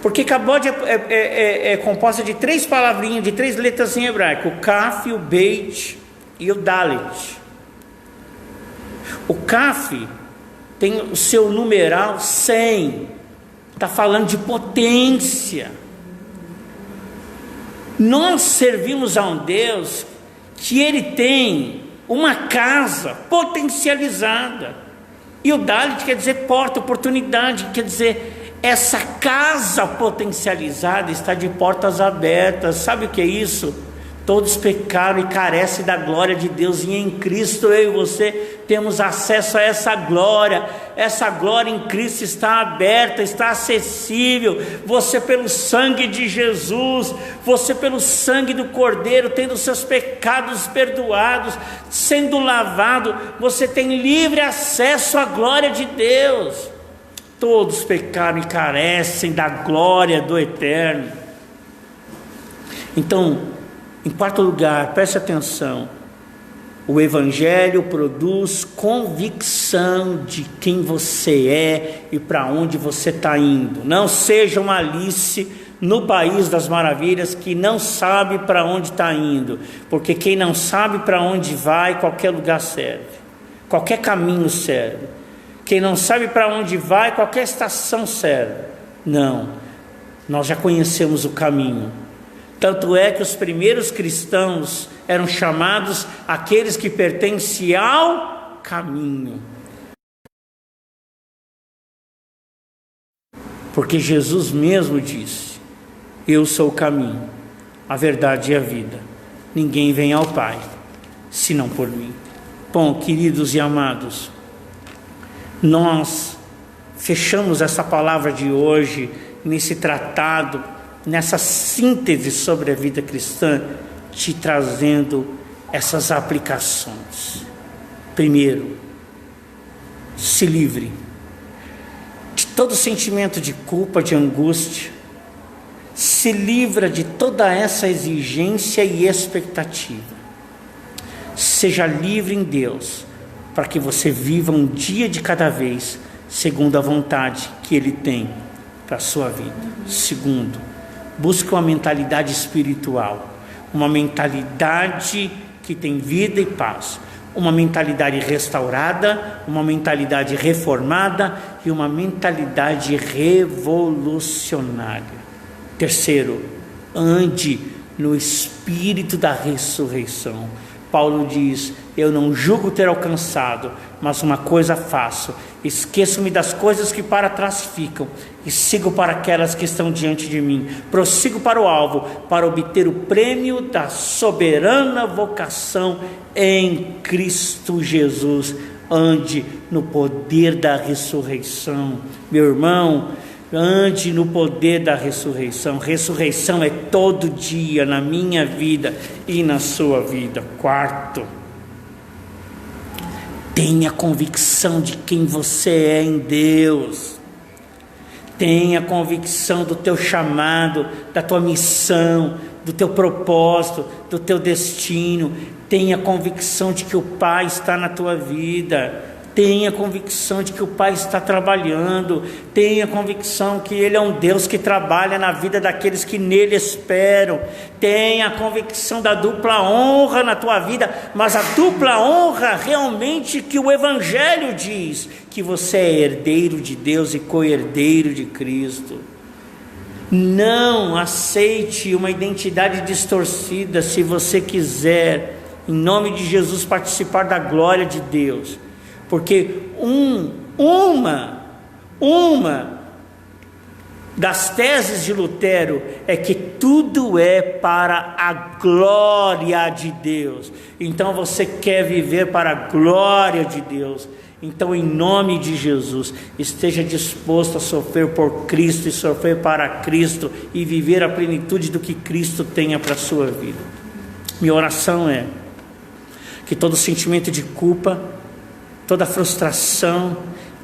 Porque kabod é composta de 3 palavrinhas, de 3 letras em hebraico: o kaf, o beit e o dalet. O kaf tem o seu numeral 100, está falando de potência. Nós servimos a um Deus que Ele tem uma casa potencializada. E o dalet quer dizer porta, oportunidade, quer dizer, essa casa potencializada está de portas abertas. Sabe o que é isso? Todos pecaram e carecem da glória de Deus, e em Cristo eu e você temos acesso a essa glória. Essa glória em Cristo está aberta, está acessível. Você, pelo sangue de Jesus, você, pelo sangue do Cordeiro, tendo seus pecados perdoados, sendo lavado, você tem livre acesso à glória de Deus. Todos pecaram e carecem da glória do Eterno. Então, em quarto lugar, preste atenção: o Evangelho produz convicção de quem você é e para onde você está indo. Não seja uma Alice no País das Maravilhas que não sabe para onde está indo, porque quem não sabe para onde vai, qualquer lugar serve, qualquer caminho serve. Quem não sabe para onde vai, qualquer estação serve. Não, nós já conhecemos o caminho. Tanto é que os primeiros cristãos eram chamados aqueles que pertencem ao caminho. Porque Jesus mesmo disse: eu sou o caminho, a verdade e a vida. Ninguém vem ao Pai, senão por mim. Bom, queridos e amados, nós fechamos essa palavra de hoje nesse tratado, nessa síntese sobre a vida cristã, te trazendo essas aplicações. Primeiro, se livre de todo sentimento de culpa, de angústia. Se livra de toda essa exigência e expectativa. Seja livre em Deus, para que você viva um dia de cada vez, segundo a vontade que Ele tem para a sua vida. Segundo, busque uma mentalidade espiritual, uma mentalidade que tem vida e paz, uma mentalidade restaurada, uma mentalidade reformada e uma mentalidade revolucionária. Terceiro, ande no espírito da ressurreição. Paulo diz: eu não julgo ter alcançado, mas uma coisa faço: esqueço-me das coisas que para trás ficam e sigo para aquelas que estão diante de mim. Prossigo para o alvo, para obter o prêmio da soberana vocação em Cristo Jesus. Ande no poder da ressurreição, meu irmão. Ande no poder da ressurreição. Ressurreição é todo dia na minha vida e na sua vida. Quarto, tenha convicção de quem você é em Deus. Tenha convicção do teu chamado, da tua missão, do teu propósito, do teu destino. Tenha convicção de que o Pai está na tua vida. Tenha convicção de que o Pai está trabalhando. Tenha convicção que Ele é um Deus que trabalha na vida daqueles que nele esperam. Tenha convicção da dupla honra na tua vida, mas a dupla honra realmente que o Evangelho diz, que você é herdeiro de Deus e co-herdeiro de Cristo. Não aceite uma identidade distorcida se você quiser, em nome de Jesus, participar da glória de Deus. Porque uma das teses de Lutero é que tudo é para a glória de Deus. Então você quer viver para a glória de Deus. Então, em nome de Jesus, esteja disposto a sofrer por Cristo e sofrer para Cristo e viver a plenitude do que Cristo tenha para a sua vida. Minha oração é que todo sentimento de culpa, toda frustração,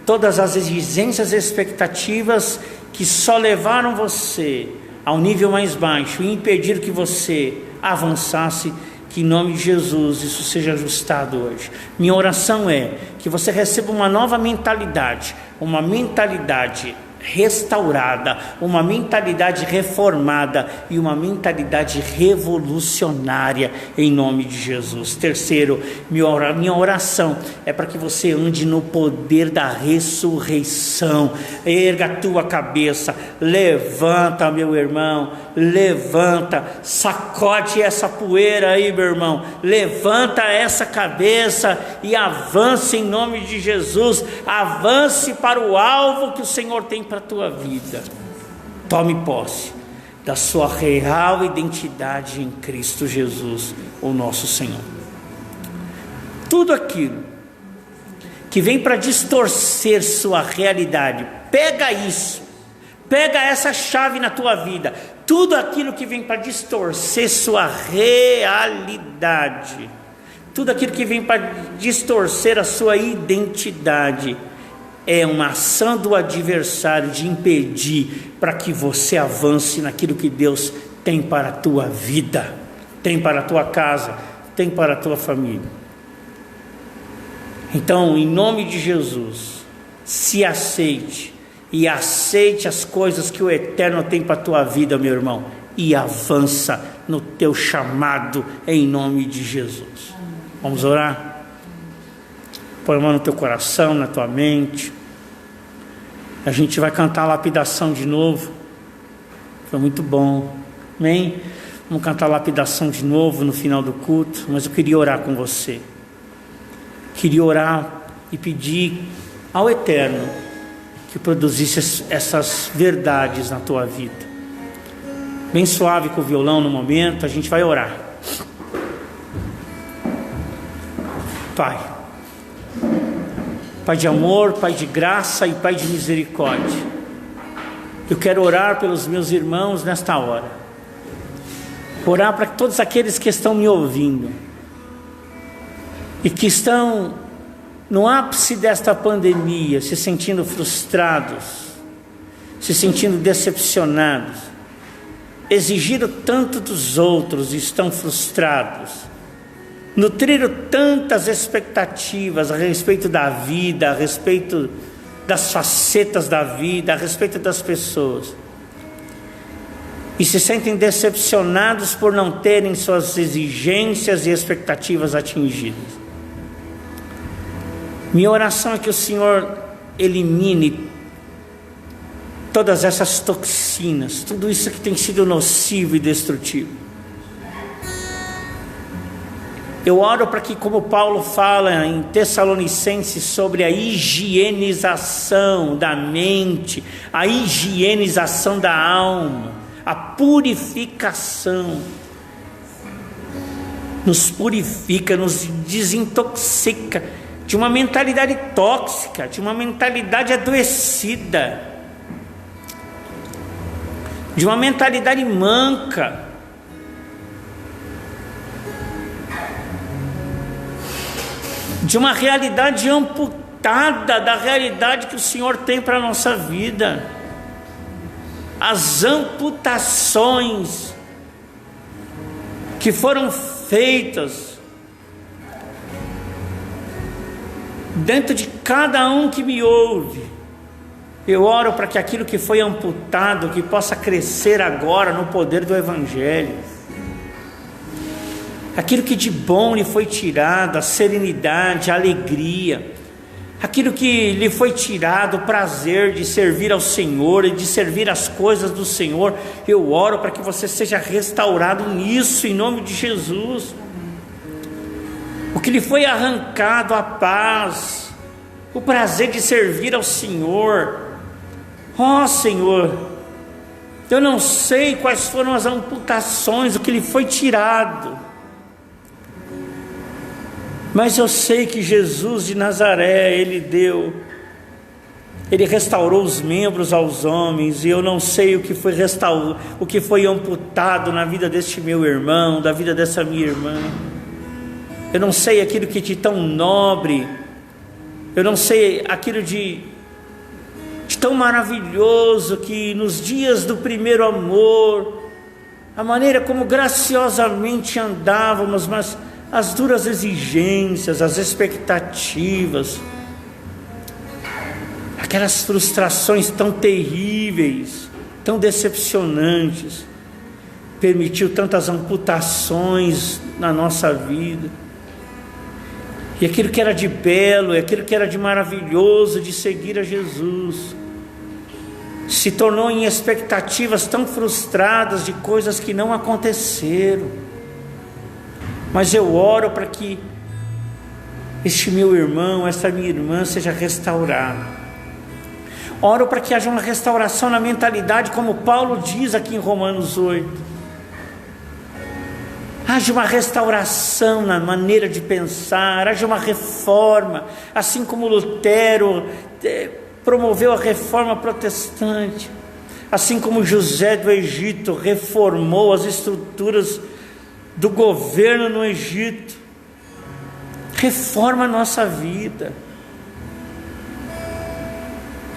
todas as exigências e expectativas que só levaram você ao nível mais baixo e impediram que você avançasse, que em nome de Jesus isso seja ajustado hoje. Minha oração é que você receba uma nova mentalidade, uma mentalidade restaurada, uma mentalidade reformada e uma mentalidade revolucionária em nome de Jesus. Terceiro, minha oração é para que você ande no poder da ressurreição. Erga a tua cabeça, levanta, meu irmão, levanta, sacode essa poeira aí, meu irmão, levanta essa cabeça e avance em nome de Jesus. Avance para o alvo que o Senhor tem para a tua vida. Tome posse da sua real identidade em Cristo Jesus, o nosso Senhor. Tudo aquilo que vem para distorcer sua realidade, pega isso, pega essa chave na tua vida. Tudo aquilo que vem para distorcer sua realidade, tudo aquilo que vem para distorcer a sua identidade, é uma ação do adversário de impedir para que você avance naquilo que Deus tem para a tua vida, tem para a tua casa, tem para a tua família. Então, em nome de Jesus, se aceite e aceite as coisas que o Eterno tem para a tua vida, meu irmão, e avança no teu chamado em nome de Jesus. Vamos orar? Põe a mão no teu coração, na tua mente. A gente vai cantar a lapidação de novo. Foi muito bom. Amém? Vamos cantar a lapidação de novo no final do culto. Mas eu queria orar com você. Queria orar e pedir ao Eterno que produzisse essas verdades na tua vida. Bem suave com o violão no momento, a gente vai orar. Pai de amor, Pai de graça e Pai de misericórdia, eu quero orar pelos meus irmãos nesta hora, orar para todos aqueles que estão me ouvindo e que estão no ápice desta pandemia, se sentindo frustrados, se sentindo decepcionados, exigiram tanto dos outros e estão frustrados, nutriram tantas expectativas a respeito da vida, a respeito das facetas da vida, a respeito das pessoas, e se sentem decepcionados por não terem suas exigências e expectativas atingidas. Minha oração é que o Senhor elimine todas essas toxinas, tudo isso que tem sido nocivo e destrutivo. Eu oro para que, como Paulo fala em Tessalonicenses sobre a higienização da mente, a higienização da alma, a purificação, nos purifica, nos desintoxica de uma mentalidade tóxica, de uma mentalidade adoecida, de uma mentalidade manca, de uma realidade amputada da realidade que o Senhor tem para a nossa vida. As amputações que foram feitas dentro de cada um que me ouve, eu oro para que aquilo que foi amputado, que possa crescer agora no poder do Evangelho. Aquilo que de bom lhe foi tirado, a serenidade, a alegria, aquilo que lhe foi tirado, o prazer de servir ao Senhor e de servir as coisas do Senhor, eu oro para que você seja restaurado nisso, em nome de Jesus. O que lhe foi arrancado, a paz, o prazer de servir ao Senhor, ó Senhor, eu não sei quais foram as amputações, o que lhe foi tirado, mas eu sei que Jesus de Nazaré, Ele restaurou os membros aos homens, e eu não sei o que foi amputado na vida deste meu irmão, da vida dessa minha irmã. Eu não sei aquilo que de tão nobre, eu não sei aquilo de tão maravilhoso que nos dias do primeiro amor, a maneira como graciosamente andávamos, mas as duras exigências, as expectativas, aquelas frustrações tão terríveis, tão decepcionantes, permitiu tantas amputações na nossa vida. E aquilo que era de belo, aquilo que era de maravilhoso de seguir a Jesus, se tornou em expectativas tão frustradas de coisas que não aconteceram. Mas eu oro para que este meu irmão, esta minha irmã seja restaurado. Oro para que haja uma restauração na mentalidade, como Paulo diz aqui em Romanos 8. Haja uma restauração na maneira de pensar, haja uma reforma, assim como Lutero promoveu a reforma protestante, assim como José do Egito reformou as estruturas do governo no Egito. Reforma a nossa vida,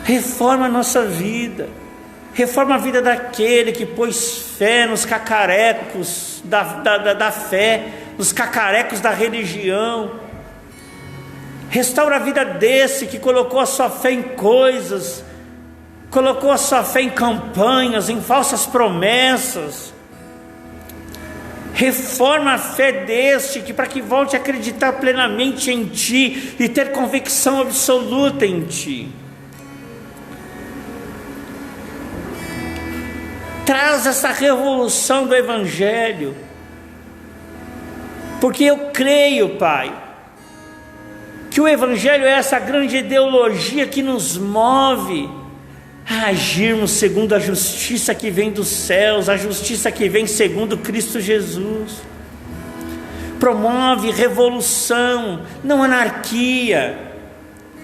reforma a nossa vida, reforma a vida daquele que pôs fé nos cacarecos da fé, nos cacarecos da religião. Restaura a vida desse que colocou a sua fé em coisas, colocou a sua fé em campanhas, em falsas promessas. Reforma a fé deste que, para que volte a acreditar plenamente em Ti e ter convicção absoluta em Ti. Traz essa revolução do Evangelho, porque eu creio, Pai, que o Evangelho é essa grande ideologia que nos move a agirmos segundo a justiça que vem dos céus, a justiça que vem segundo Cristo Jesus. Promove revolução, não anarquia,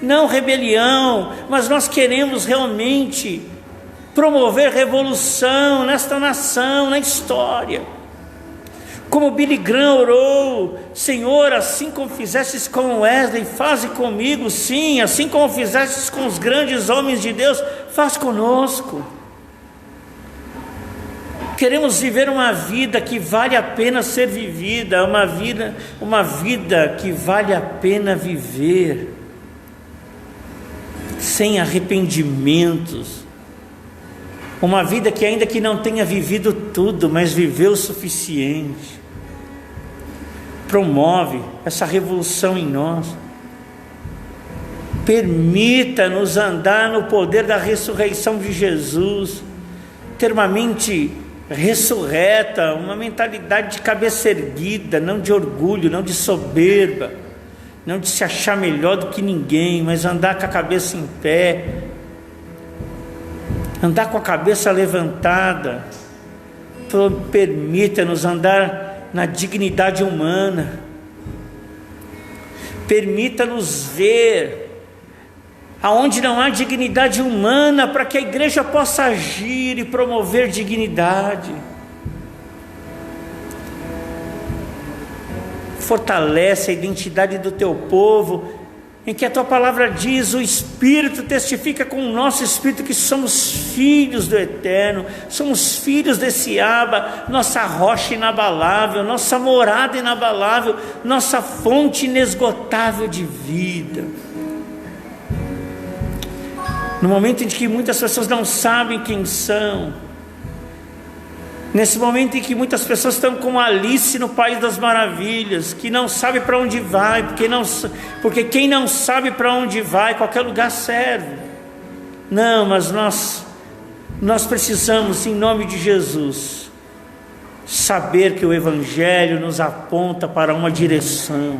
não rebelião, mas nós queremos realmente promover revolução nesta nação, na história. Como Billy Graham orou: Senhor, assim como fizestes com Wesley, faze comigo. Sim, assim como fizestes com os grandes homens de Deus, faz conosco. Queremos viver uma vida que vale a pena ser vivida, uma vida que vale a pena viver, sem arrependimentos. Uma vida que, ainda que não tenha vivido tudo, mas viveu o suficiente. Promove essa revolução em nós. Permita-nos andar no poder da ressurreição de Jesus, ter uma mente ressurreta, uma mentalidade de cabeça erguida, não de orgulho, não de soberba, não de se achar melhor do que ninguém, mas andar com a cabeça em pé, andar com a cabeça levantada. Permita-nos andar na dignidade humana, permita-nos ver aonde não há dignidade humana, para que a igreja possa agir e promover dignidade. Fortalece a identidade do teu povo, em que a tua palavra diz: o Espírito testifica com o nosso espírito que somos filhos do Eterno, somos filhos desse Abba, nossa rocha inabalável, nossa morada inabalável, nossa fonte inesgotável de vida. No momento em que muitas pessoas não sabem quem são, Nesse momento em que muitas pessoas estão como Alice no País das Maravilhas, que não sabe para onde vai, porque quem não sabe para onde vai, qualquer lugar serve. Não, mas nós precisamos, em nome de Jesus, saber que o Evangelho nos aponta para uma direção.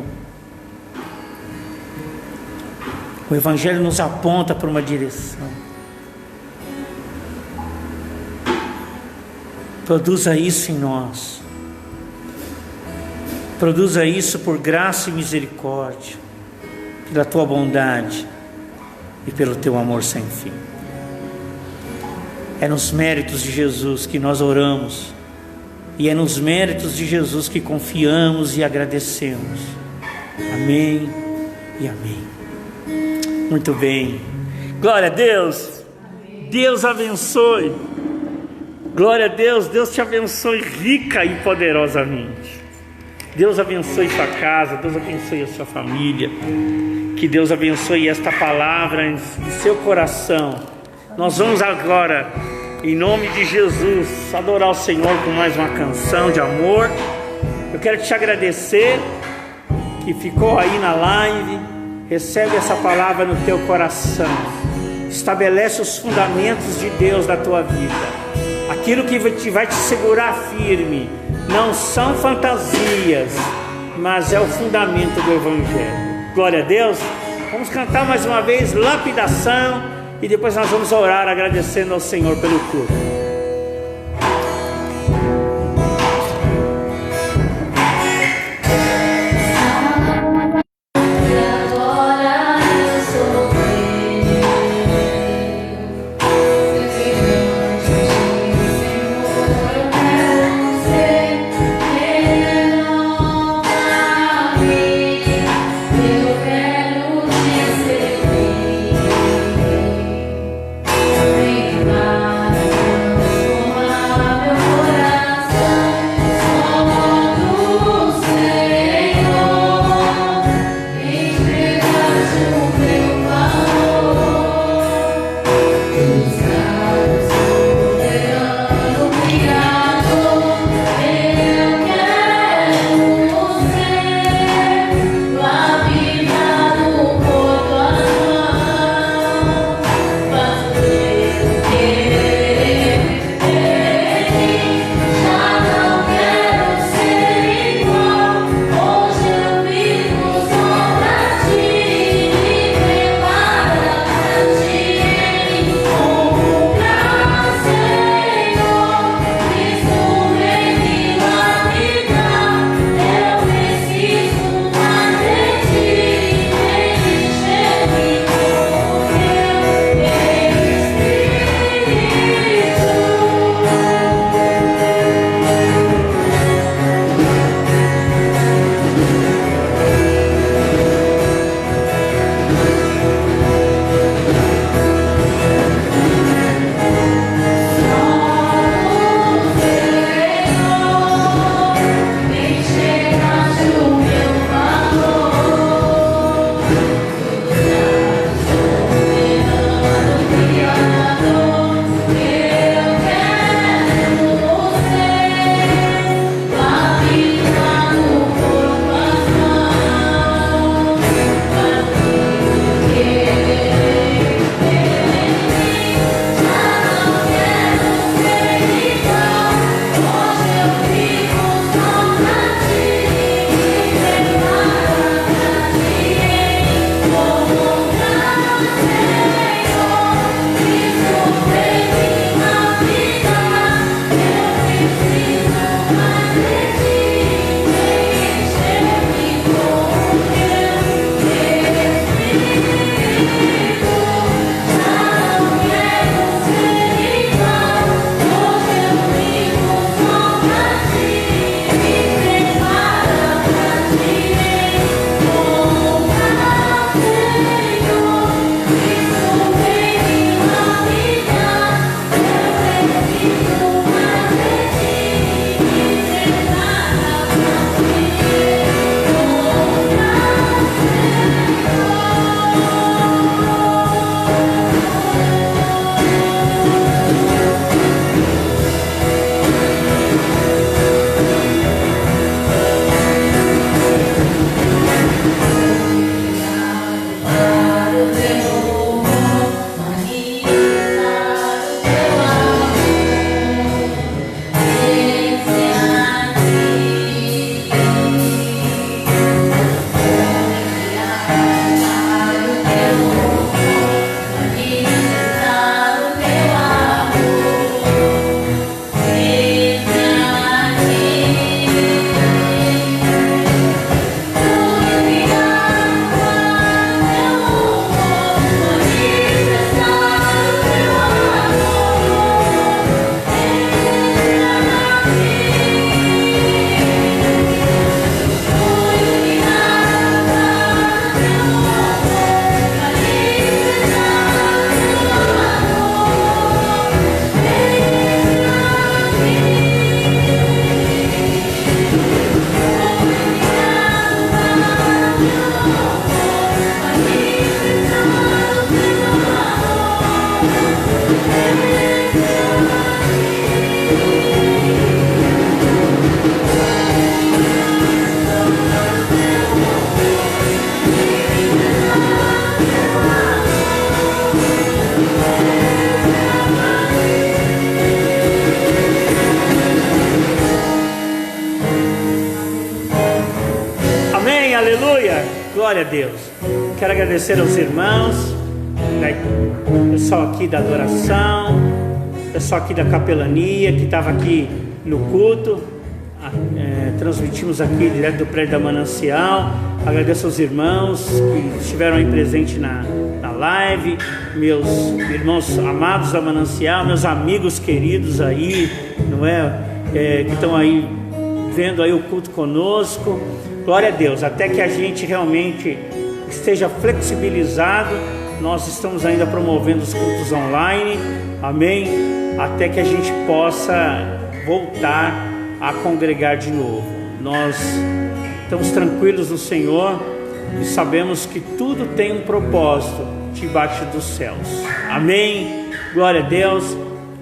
O Evangelho nos aponta para uma direção. Produza isso em nós. Produza isso por graça e misericórdia, pela tua bondade e pelo teu amor sem fim. É nos méritos de Jesus que nós oramos, e é nos méritos de Jesus que confiamos e agradecemos. Amém e amém. Muito bem. Glória a Deus. Deus abençoe. Glória a Deus. Deus te abençoe rica e poderosamente. Deus abençoe sua casa. Deus abençoe a sua família. Que Deus abençoe esta palavra em seu coração. Nós vamos agora, em nome de Jesus, adorar o Senhor com mais uma canção de amor. Eu quero te agradecer que ficou aí na live. Recebe essa palavra no teu coração. Estabelece os fundamentos de Deus na tua vida. Aquilo que vai te segurar firme não são fantasias, mas é o fundamento do Evangelho. Glória a Deus. Vamos cantar mais uma vez Lapidação, e depois nós vamos orar agradecendo ao Senhor pelo culto. Vem, Glória a Deus. Quero agradecer aos irmãos, pessoal aqui da adoração, pessoal aqui da capelania que estava aqui no culto. Transmitimos aqui direto do prédio da Manancial. Agradeço aos irmãos que estiveram aí presentes na live, meus irmãos amados da Manancial, meus amigos queridos aí, não é? Que estão aí vendo aí o culto conosco. Glória a Deus, até que a gente realmente esteja flexibilizado, nós estamos ainda promovendo os cultos online, amém? Até que a gente possa voltar a congregar de novo. Nós estamos tranquilos no Senhor e sabemos que tudo tem um propósito debaixo dos céus, amém? Glória a Deus.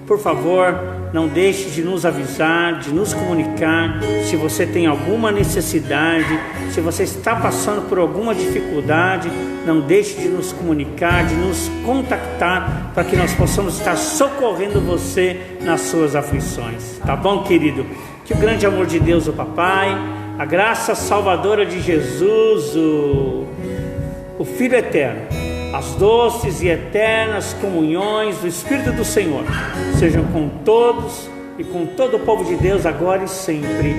Por favor, não deixe de nos avisar, de nos comunicar se você tem alguma necessidade, se você está passando por alguma dificuldade. Não deixe de nos comunicar, de nos contactar, para que nós possamos estar socorrendo você nas suas aflições, tá bom, querido? Que o grande amor de Deus, o Papai, a graça salvadora de Jesus, o Filho eterno, as doces e eternas comunhões do Espírito do Senhor sejam com todos e com todo o povo de Deus, agora e sempre.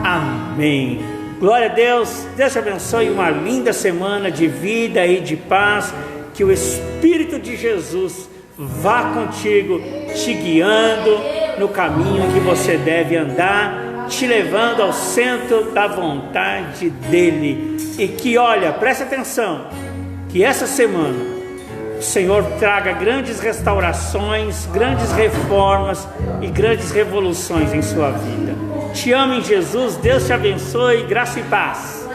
Amém. Glória a Deus. Deus te abençoe. Uma linda semana de vida e de paz. Que o Espírito de Jesus vá contigo, te guiando no caminho que você deve andar, te levando ao centro da vontade dEle. E que, olha, preste atenção, que essa semana o Senhor traga grandes restaurações, grandes reformas e grandes revoluções em sua vida. Te amo em Jesus, Deus te abençoe, graça e paz.